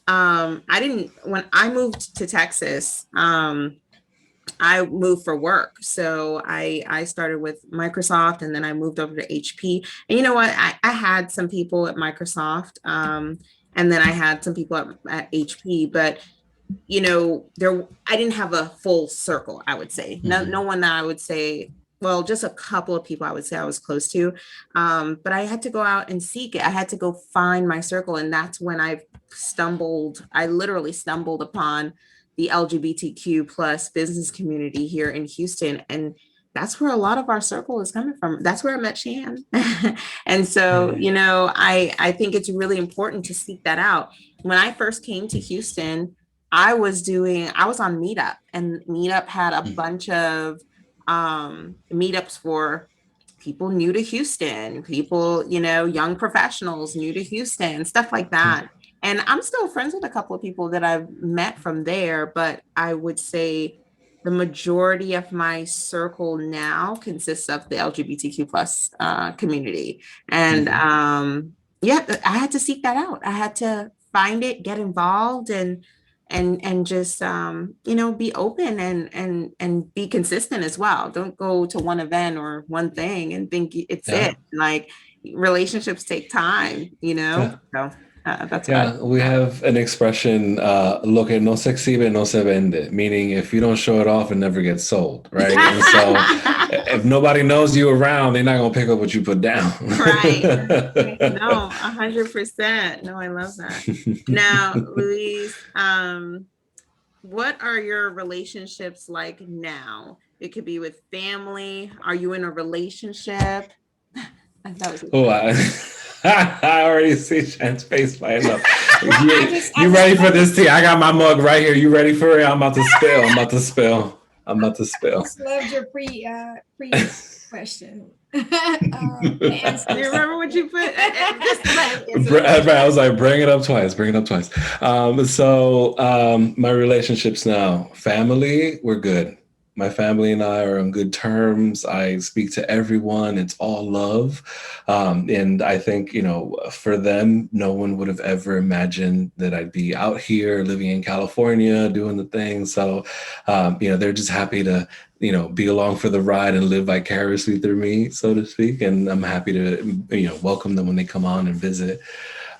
when I moved to Texas, I moved for work. So I started with Microsoft, and then I moved over to HP. And you know what? I had some people at Microsoft, and then I had some people at HP, but I didn't have a full circle, I would say. No one that I would say, well, just a couple of people I would say I was close to. But I had to go out and seek it. I had to go find my circle. And that's when I literally stumbled upon the LGBTQ plus business community here in Houston. And that's where a lot of our circle is coming from. That's where I met Shan. And so, I think it's really important to seek that out. When I first came to Houston, I was on Meetup, and Meetup had a bunch of meetups for people new to Houston, people, young professionals new to Houston, stuff like that. And I'm still friends with a couple of people that I've met from there, but I would say the majority of my circle now consists of the LGBTQ plus community. And yeah, I had to seek that out. I had to find it, get involved, and just be open and be consistent as well. Don't go to one event or one thing and think it's it. Like, relationships take time, so that's we have an expression, lo que no se exhibe no se vende, meaning if you don't show it off, it never gets sold, right? And so if nobody knows you around, they're not gonna pick up what you put down. Right. No, 100%. No, I love that. Now, Luis, what are your relationships like now? It could be with family. Are you in a relationship? I already see Shen's face lighting up. You ready for this tea? I got my mug right here. You ready for it? I'm about to spill. I just loved your pre question. Do you remember what you put? I was like, bring it up twice. My relationships now, family, we're good. My family and I are on good terms. I speak to everyone. It's all love. And I think, for them, no one would have ever imagined that I'd be out here living in California, doing the thing. So, they're just happy to, be along for the ride and live vicariously through me, so to speak. And I'm happy to, welcome them when they come on and visit.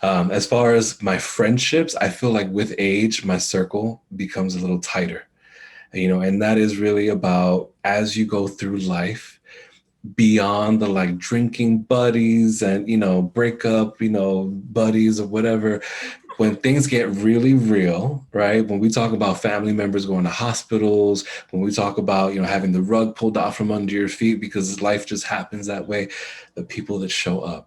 As far as my friendships, I feel like with age, my circle becomes a little tighter. And that is really about, as you go through life, beyond the like drinking buddies and, breakup, buddies or whatever, when things get really real, right? When we talk about family members going to hospitals, when we talk about, having the rug pulled out from under your feet because life just happens that way, the people that show up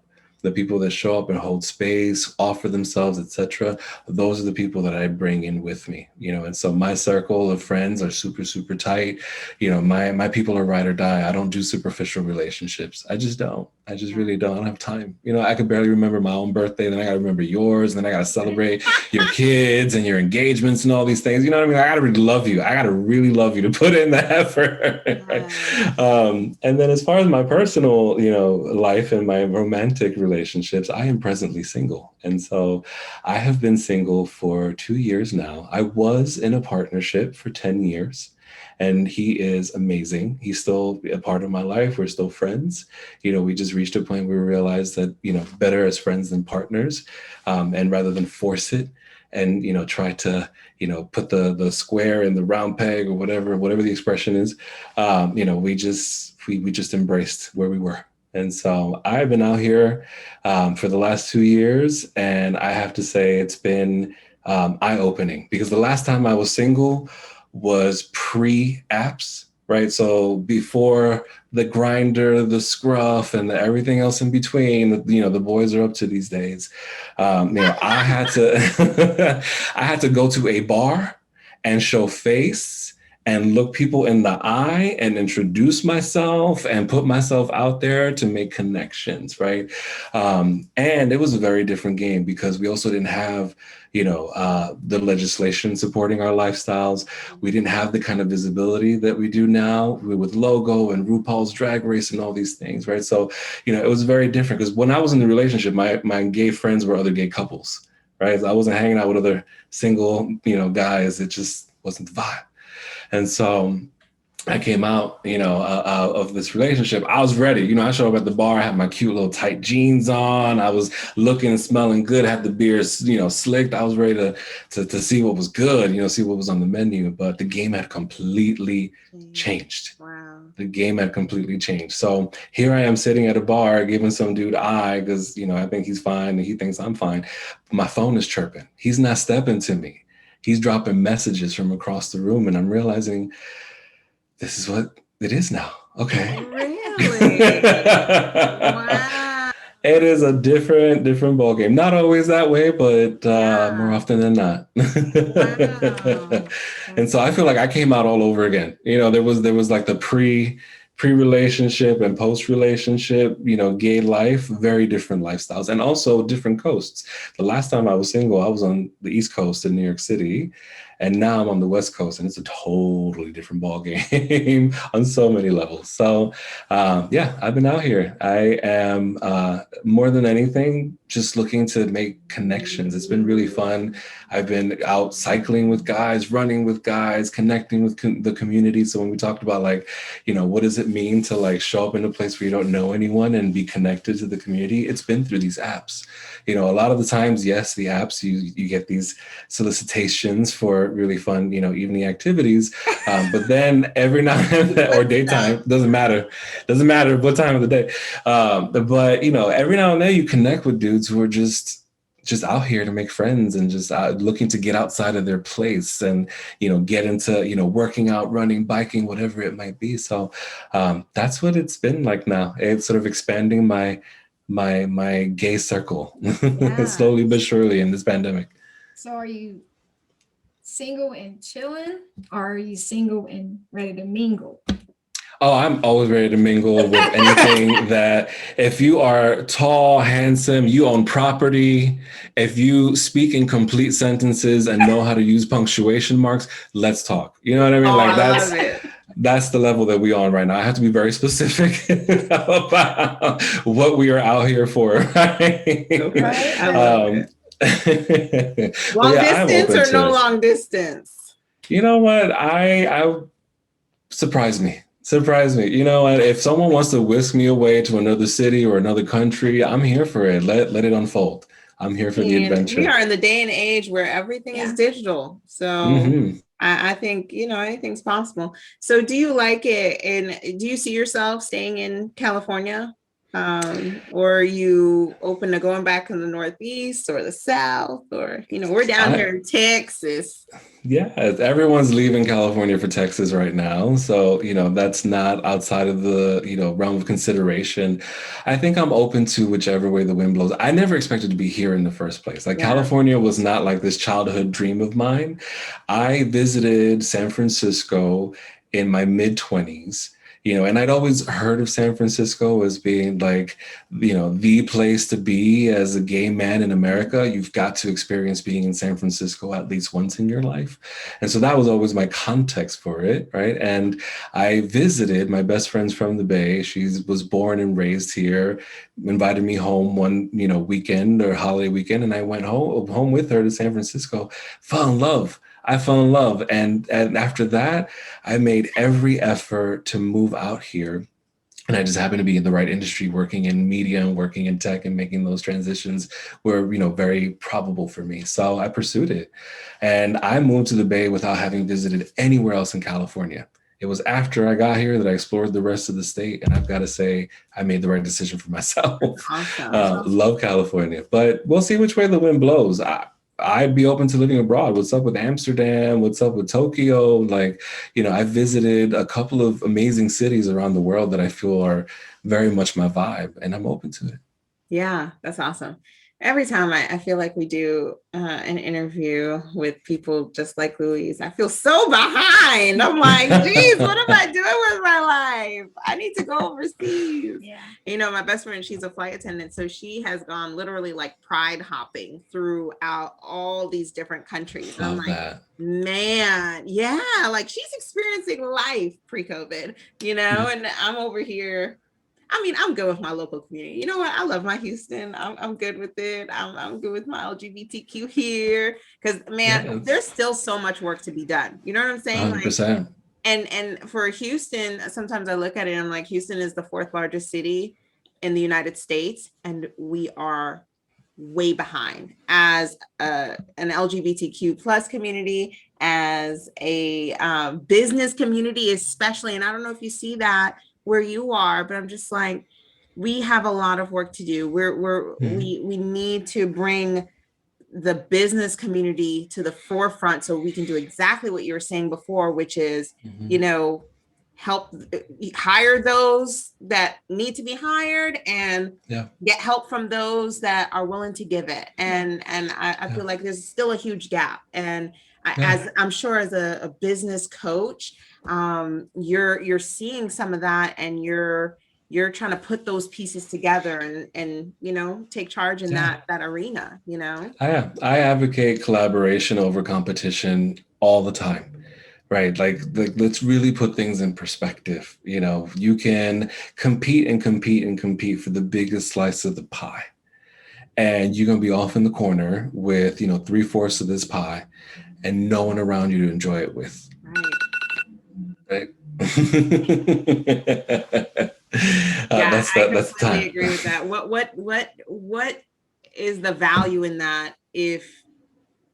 and hold space, offer themselves, etc. Those are the people that I bring in with me, and so my circle of friends are super, super tight. My people are ride or die. I don't do superficial relationships. I just don't. I just really don't. I don't have time. I could barely remember my own birthday. Then I got to remember yours. And then I got to celebrate your kids and your engagements and all these things. You know what I mean? I got to really love you. I got to really love you to put in the effort. Right? And then as far as my personal, life and my romantic relationships, I am presently single. And so I have been single for 2 years now. I was in a partnership for 10 years. And he is amazing. He's still a part of my life. We're still friends. We just reached a point where we realized that, better as friends than partners. And rather than force it and, try to, put the square in the round peg or whatever the expression is, we just embraced where we were. And so I've been out here for the last 2 years. And I have to say it's been eye-opening, because the last time I was single was pre-apps, right? So before the grinder, the scruff, and everything else in between, the boys are up to these days. I had to go to a bar and show face and look people in the eye and introduce myself and put myself out there to make connections, right? And it was a very different game, because we also didn't have the legislation supporting our lifestyles. We didn't have the kind of visibility that we do now with Logo and RuPaul's Drag Race and all these things, right? So, it was very different, because when I was in the relationship, my gay friends were other gay couples, right? I wasn't hanging out with other single, guys. It just wasn't the vibe. And so I came out, of this relationship. I was ready. I showed up at the bar, I had my cute little tight jeans on. I was looking and smelling good, had the beers, slicked. I was ready to see what was good, see what was on the menu. But the game had completely changed. Wow. The game had completely changed. So here I am sitting at a bar giving some dude eye because, I think he's fine and he thinks I'm fine. My phone is chirping. He's not stepping to me. He's dropping messages from across the room, and I'm realizing this is what it is now. Okay. Really? Wow. It is a different ballgame. Not always that way, but more often than not. Wow. And so I feel like I came out all over again. There was like the pre-relationship and post-relationship, gay life, very different lifestyles, and also different coasts. The last time I was single, I was on the East Coast in New York City, And now I'm on the West Coast, and it's a totally different ball game on so many levels. So yeah, I've been out here. I am more than anything just looking to make connections. It's been really fun. I've been out cycling with guys, running with guys, connecting with the community. So when we talked about like, you know, what does it mean to like show up in a place where you don't know anyone and be connected to the community? It's been through these apps. You know, a lot of the times, yes, the apps, you get these solicitations for really fun, you know, evening activities. But then every now and then, or daytime, doesn't matter what time of the day. But, you know, every now and then you connect with dudes who are just out here to make friends and just looking to get outside of their place and, you know, get into, you know, working out, running, biking, whatever it might be. So that's what it's been like now. It's sort of expanding my gay circle slowly but surely in this pandemic. So are you single and chilling, or are you single and ready to mingle? Oh, I'm always ready to mingle with anything that if you are tall, handsome, you own property, if you speak in complete sentences and know how to use punctuation marks, let's talk. You know what I mean? Like that's the level that we're on right now. I have to be very specific about what we are out here for. Right? Okay. I love it. Long distance or no long distance? You know what? I surprise me. You know what? If someone wants to whisk me away to another city or another country, I'm here for it. Let it unfold. I'm here for the adventure. We are in the day and age where everything is digital. So I think, you know, anything's possible. So do you like it? And do you see yourself staying in California? Or are you open to going back in the Northeast or the South? Or, you know, we're down here in Texas. Yeah, everyone's leaving California for Texas right now. So, you know, that's not outside of the, you know, realm of consideration. I think I'm open to whichever way the wind blows. I never expected to be here in the first place. Like California was not like this childhood dream of mine. I visited San Francisco in my mid-20s. You know, and I'd always heard of San Francisco as being like, you know, the place to be as a gay man in America. You've got to experience being in San Francisco at least once in your life. And so that was always my context for it, right? And I visited my best friends from the Bay. She was born and raised here, invited me home one, you know, weekend or holiday weekend. And I went home with her to San Francisco, fell in love. I fell in love. And after that, I made every effort to move out here. And I just happened to be in the right industry, working in media and working in tech, and making those transitions were, you know, very probable for me. So I pursued it. And I moved to the Bay without having visited anywhere else in California. It was after I got here that I explored the rest of the state. And I've got to say, I made the right decision for myself. Awesome. Love California, but we'll see which way the wind blows. I'd be open to living abroad. What's up with Amsterdam? What's up with Tokyo? Like, you know, I visited a couple of amazing cities around the world that I feel are very much my vibe, and I'm open to it. Yeah, that's awesome. Every time I feel like we do an interview with people just like Louise, I feel so behind. I'm like, geez, what am I doing with my life? I need to go overseas. Yeah. You know, my best friend, she's a flight attendant. So she has gone literally like pride hopping throughout all these different countries. Love I'm like, that. Man, yeah, like she's experiencing life pre-COVID, you know, and I'm over here. I mean, I'm good with my local community. You know what? I love my Houston. I'm good with it. I'm good with my LGBTQ here. Because, man, there's still so much work to be done. You know what I'm saying? 100%. Like, and for Houston, sometimes I look at it and I'm like, Houston is the 4th largest city in the United States. And we are way behind as an LGBTQ plus community, as a business community, especially. And I don't know if you see that where you are, but I'm just like, we have a lot of work to do. We need to bring the business community to the forefront so we can do exactly what you were saying before, which is, you know, help hire those that need to be hired and get help from those that are willing to give it. And I feel like there's still a huge gap. And as I'm sure as a business coach, you're seeing some of that, and you're you're trying to put those pieces together and you know, take charge in that arena, you know. I advocate collaboration over competition all the time. Right. Like, let's really put things in perspective. You know, you can compete and compete and compete for the biggest slice of the pie. And you're going to be off in the corner with, you know, 3/4 of this pie and no one around you to enjoy it with. Right. Yeah, That's I that's completely time. agree with that. What is the value in that if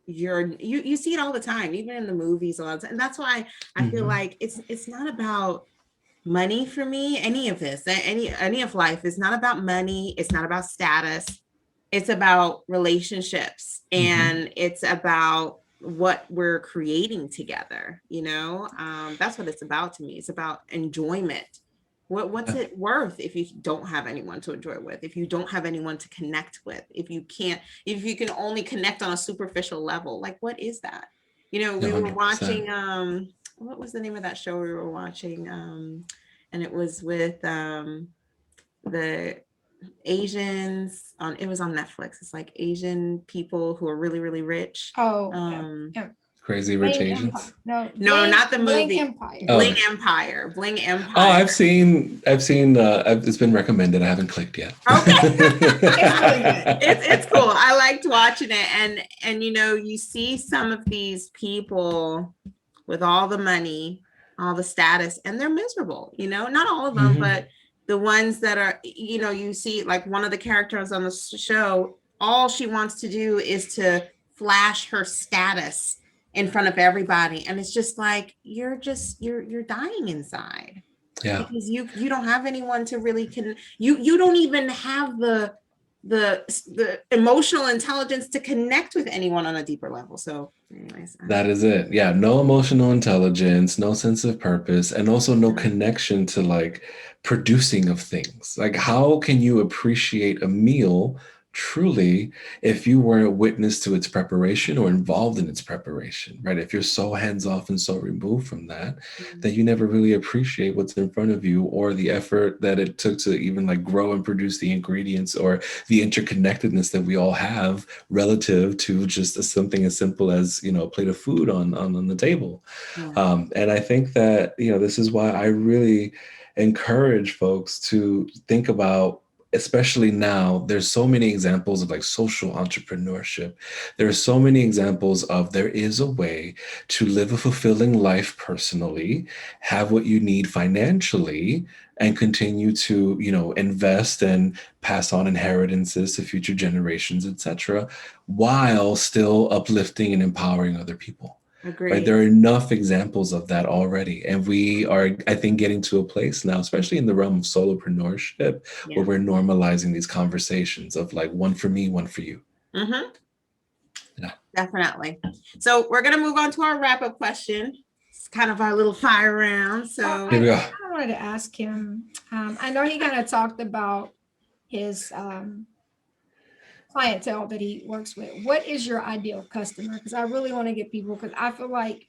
you see it all the time, even in the movies a lot of time. And that's why I feel like it's not about money for me. Any of this, any of life is not about money. It's not about status. It's about relationships, and it's about what we're creating together. You know, that's what it's about to me. It's about enjoyment. What's it worth if you don't have anyone to enjoy with, if you don't have anyone to connect with, if you can only connect on a superficial level? Like, what is that? You know, we were 100%. watching what was the name of that show we were watching? And it was with the Asians on, it was on Netflix. It's like Asian people who are really, really rich. Crazy Rich Bling Asians. Empire. No, not the Bling movie. Empire. Bling Empire. Bling Empire. Oh, I've seen it's been recommended. I haven't clicked yet. Okay. It's cool. I liked watching it. And you know, you see some of these people with all the money, all the status, and they're miserable, you know, not all of them, but the ones that are, you know, you see like one of the characters on the show, all she wants to do is to flash her status in front of everybody. And it's just like, you're dying inside. Yeah. Because you don't have anyone to really you don't even have the emotional intelligence to connect with anyone on a deeper level. So anyways, that is it. Yeah. No emotional intelligence, no sense of purpose, and also no connection to like producing of things. Like, how can you appreciate a meal truly if you weren't witness to its preparation or involved in its preparation, right? If you're so hands off and so removed from that, that you never really appreciate what's in front of you or the effort that it took to even like grow and produce the ingredients or the interconnectedness that we all have relative to just something as simple as, you know, a plate of food on the table. And I think that, you know, this is why I really encourage folks to think about, especially now, there's so many examples of like social entrepreneurship. There are so many examples of there is a way to live a fulfilling life personally, have what you need financially, and continue to, you know, invest and pass on inheritances to future generations, etc., while still uplifting and empowering other people. Agreed. Right, there are enough examples of that already. And we are, I think, getting to a place now, especially in the realm of solopreneurship, where we're normalizing these conversations of like, one for me, one for you. Yeah. Definitely. So we're going to move on to our wrap-up question. It's kind of our little fire round. So Here we go. I wanted to ask him, I know he kind of talked about his clientele that he works with. What is your ideal customer? Because I really want to get people, because I feel like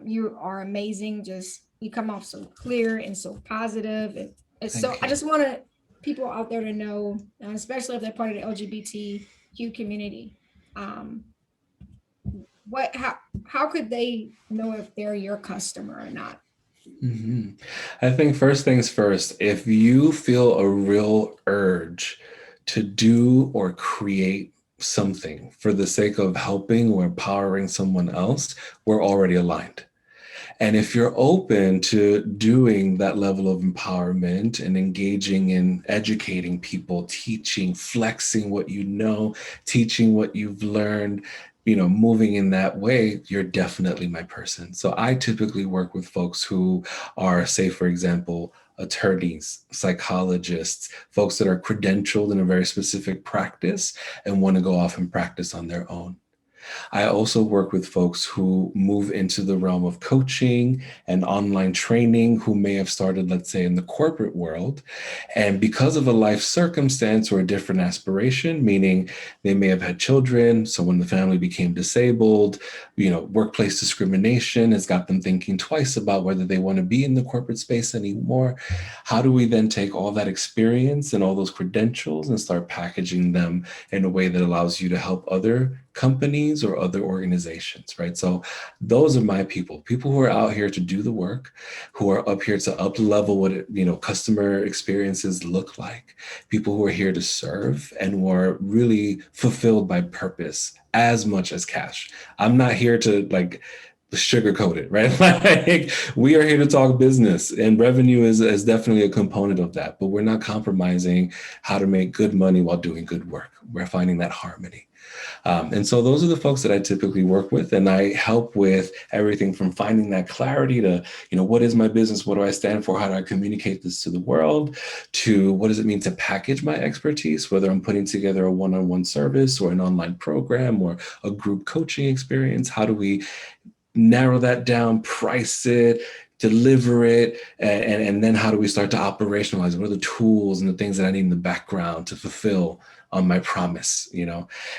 you are amazing. Just you come off so clear and so positive. And so I just want people out there to know, especially if they're part of the LGBTQ community, how could they know if they're your customer or not? I think first things first, if you feel a real urge to do or create something for the sake of helping or empowering someone else, we're already aligned. And if you're open to doing that level of empowerment and engaging in educating people, teaching, flexing what you know, teaching what you've learned, you know, moving in that way, you're definitely my person. So I typically work with folks who are, say, for example, attorneys, psychologists, folks that are credentialed in a very specific practice and want to go off and practice on their own. I also work with folks who move into the realm of coaching and online training who may have started, let's say, in the corporate world. And because of a life circumstance or a different aspiration, meaning they may have had children, so when the family became disabled, workplace discrimination has got them thinking twice about whether they want to be in the corporate space anymore. How do we then take all that experience and all those credentials and start packaging them in a way that allows you to help other companies or other organizations, right? So those are my people who are out here to do the work, who are up here to up level what customer experiences look like, people who are here to serve and who are really fulfilled by purpose as much as cash. I'm not here to sugarcoat it, right? Like, we are here to talk business, and revenue is definitely a component of that, but we're not compromising how to make good money while doing good work. We're finding that harmony. And so those are the folks that I typically work with, and I help with everything from finding that clarity to, what is my business? What do I stand for? How do I communicate this to the world? To what does it mean to package my expertise, whether I'm putting together a one-on-one service or an online program or a group coaching experience? How do we narrow that down, price it, deliver it, and then how do we start to operationalize? What are the tools and the things that I need in the background to fulfill on my promise,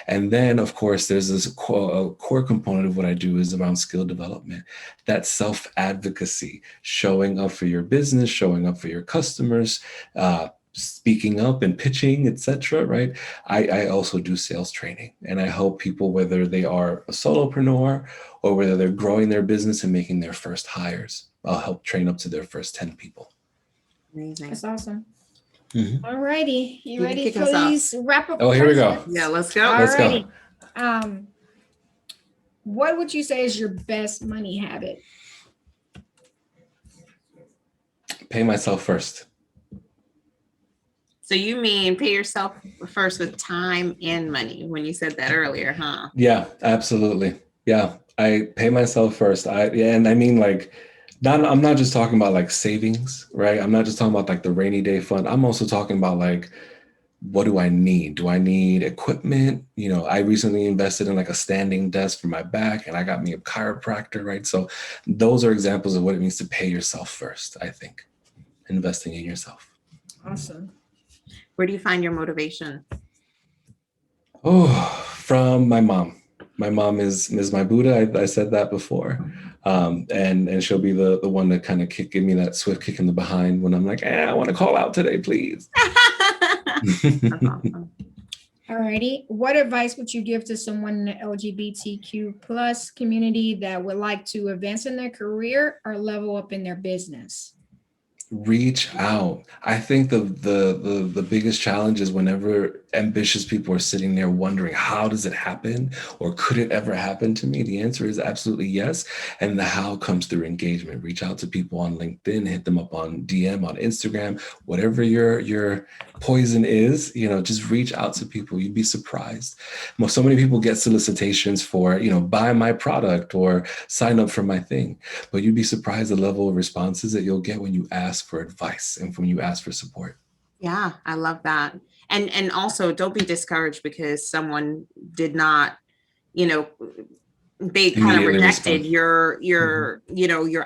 And then, of course, there's this core component of what I do is around skill development, that self-advocacy, showing up for your business, showing up for your customers, speaking up and pitching, etc. Right? I also do sales training, and I help people, whether they are a solopreneur or whether they're growing their business and making their first hires. I'll help train up to their first 10 people. Amazing. That's awesome. Mm-hmm. All righty. You can ready kick for us off. these wrap-up Oh, here we go. questions? Yeah, let's go. All Let's go. righty. What would you say is your best money habit? Pay myself first. So you mean pay yourself first with time and money when you said that earlier, huh? Yeah, absolutely. Yeah, I pay myself first. And I mean, I'm not just talking about savings, right? I'm not just talking about the rainy day fund. I'm also talking about what do I need? Do I need equipment? I recently invested in a standing desk for my back, and I got me a chiropractor, right? So those are examples of what it means to pay yourself first, I think, investing in yourself. Awesome. Where do you find your motivation? Oh, from my mom. My mom is my Buddha. I said that before. And she'll be the one to kind of give me that swift kick in the behind when I'm I want to call out today, please. That's awesome. All righty. What advice would you give to someone in the LGBTQ plus community that would like to advance in their career or level up in their business? Reach out. I think the biggest challenge is whenever ambitious people are sitting there wondering, how does it happen? Or could it ever happen to me? The answer is absolutely yes. And the how comes through engagement. Reach out to people on LinkedIn, hit them up on DM, on Instagram, whatever your poison is, just reach out to people. You'd be surprised. So many people get solicitations for, buy my product or sign up for my thing, but you'd be surprised the level of responses that you'll get when you ask for advice and when you ask for support. Yeah, I love that. And also don't be discouraged because someone did not, they kind of rejected your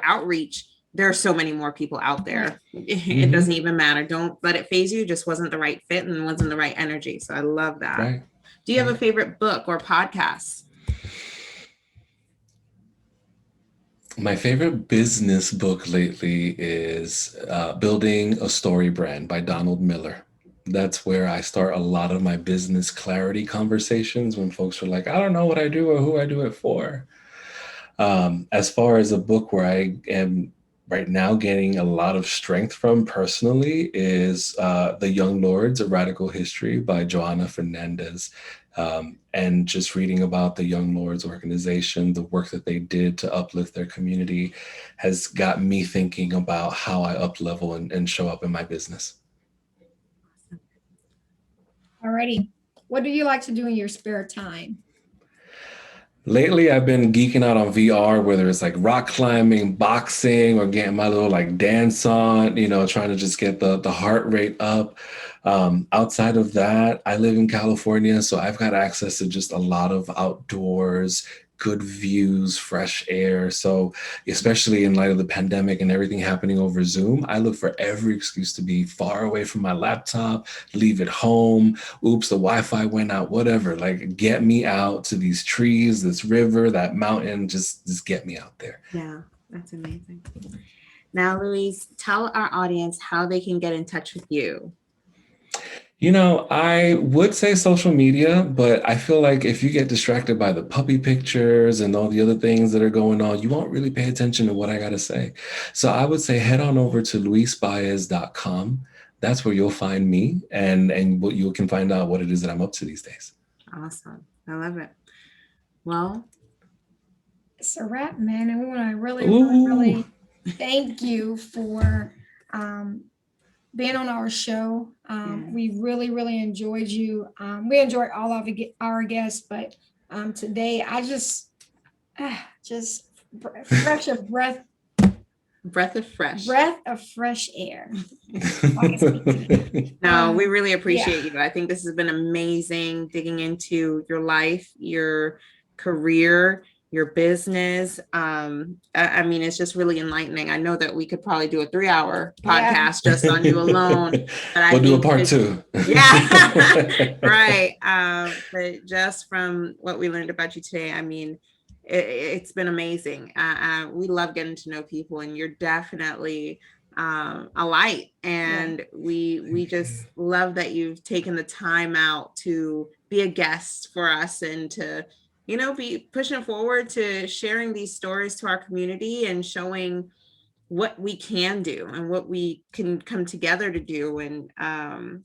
outreach. There are so many more people out there. It doesn't even matter. Don't let it phase you. It just wasn't the right fit and wasn't the right energy. So I love that. Right. Do you have a favorite book or podcast? My favorite business book lately is Building a Story Brand by Donald Miller. That's where I start a lot of my business clarity conversations when folks are like, I don't know what I do or who I do it for. As far as a book where I am right now getting a lot of strength from personally is The Young Lords, A Radical History by Joanna Fernandez. And just reading about the Young Lords organization, the work that they did to uplift their community has got me thinking about how I up-level and show up in my business. Alrighty. What do you like to do in your spare time? Lately, I've been geeking out on VR, whether it's like rock climbing, boxing, or getting my little like dance on, trying to just get the heart rate up. Outside of that, I live in California, so I've got access to just a lot of outdoors, good views, fresh air. So, especially in light of the pandemic and everything happening over Zoom, I look for every excuse to be far away from my laptop, leave it home. Oops, the Wi-Fi went out, whatever. Like, get me out to these trees, this river, that mountain, just get me out there. Yeah, that's amazing. Now, Luis, tell our audience how they can get in touch with you. I would say social media, but I feel like if you get distracted by the puppy pictures and all the other things that are going on, you won't really pay attention to what I got to say. So I would say head on over to luisbaez.com. That's where you'll find me and what you can find out what it is that I'm up to these days. Awesome. I love it. Well, It's a wrap, man. And we want to really thank you for being on our show. We really enjoyed you. We enjoyed all of our guests, but today I just fresh breath of fresh air. No, we really appreciate you. I think this has been amazing, digging into your life, your career, your business. I mean, it's just really enlightening. I know that we could probably do a 3-hour podcast just on you alone. But we'll do a part 2. Yeah, right. But just from what we learned about you today, I mean, it's been amazing. We love getting to know people, and you're definitely a light. And we just love that you've taken the time out to be a guest for us and to be pushing forward to sharing these stories to our community and showing what we can do and what we can come together to do, and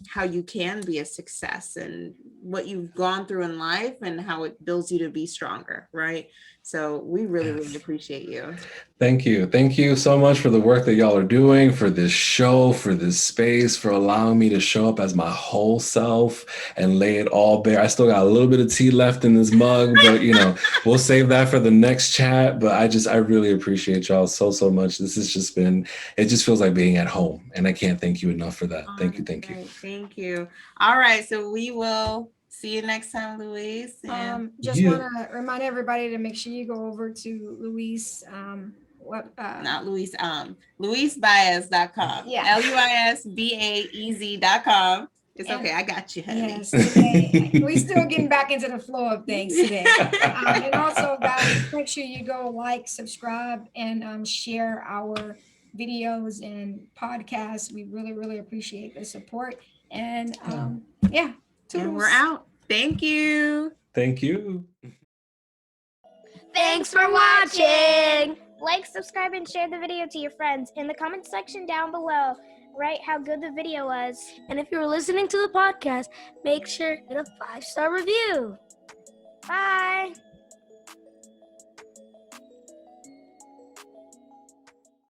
how you can be a success and what you've gone through in life and how it builds you to be stronger, right? So we really appreciate you. Thank you. Thank you so much for the work that y'all are doing, for this show, for this space, for allowing me to show up as my whole self and lay it all bare. I still got a little bit of tea left in this mug, but we'll save that for the next chat. But I really appreciate y'all so much. This has just been, it just feels like being at home. And I can't thank you enough for that. Thank you. Thank you. All right. So we will see you next time, Luis. Want to remind everybody to make sure you go over to Luis. Not Luis, luisbaez.com. Yeah. luisbaez.com. It's okay. I got you, honey. Yes. We still getting back into the flow of things today. And also, guys, make sure you go like, subscribe, and share our videos and podcasts. We really appreciate the support. And and we're out. Thank you. Thank you. Thanks for watching. Like, subscribe, and share the video to your friends. In the comment section down below, write how good the video was. And if you're listening to the podcast, make sure to hit a 5-star review.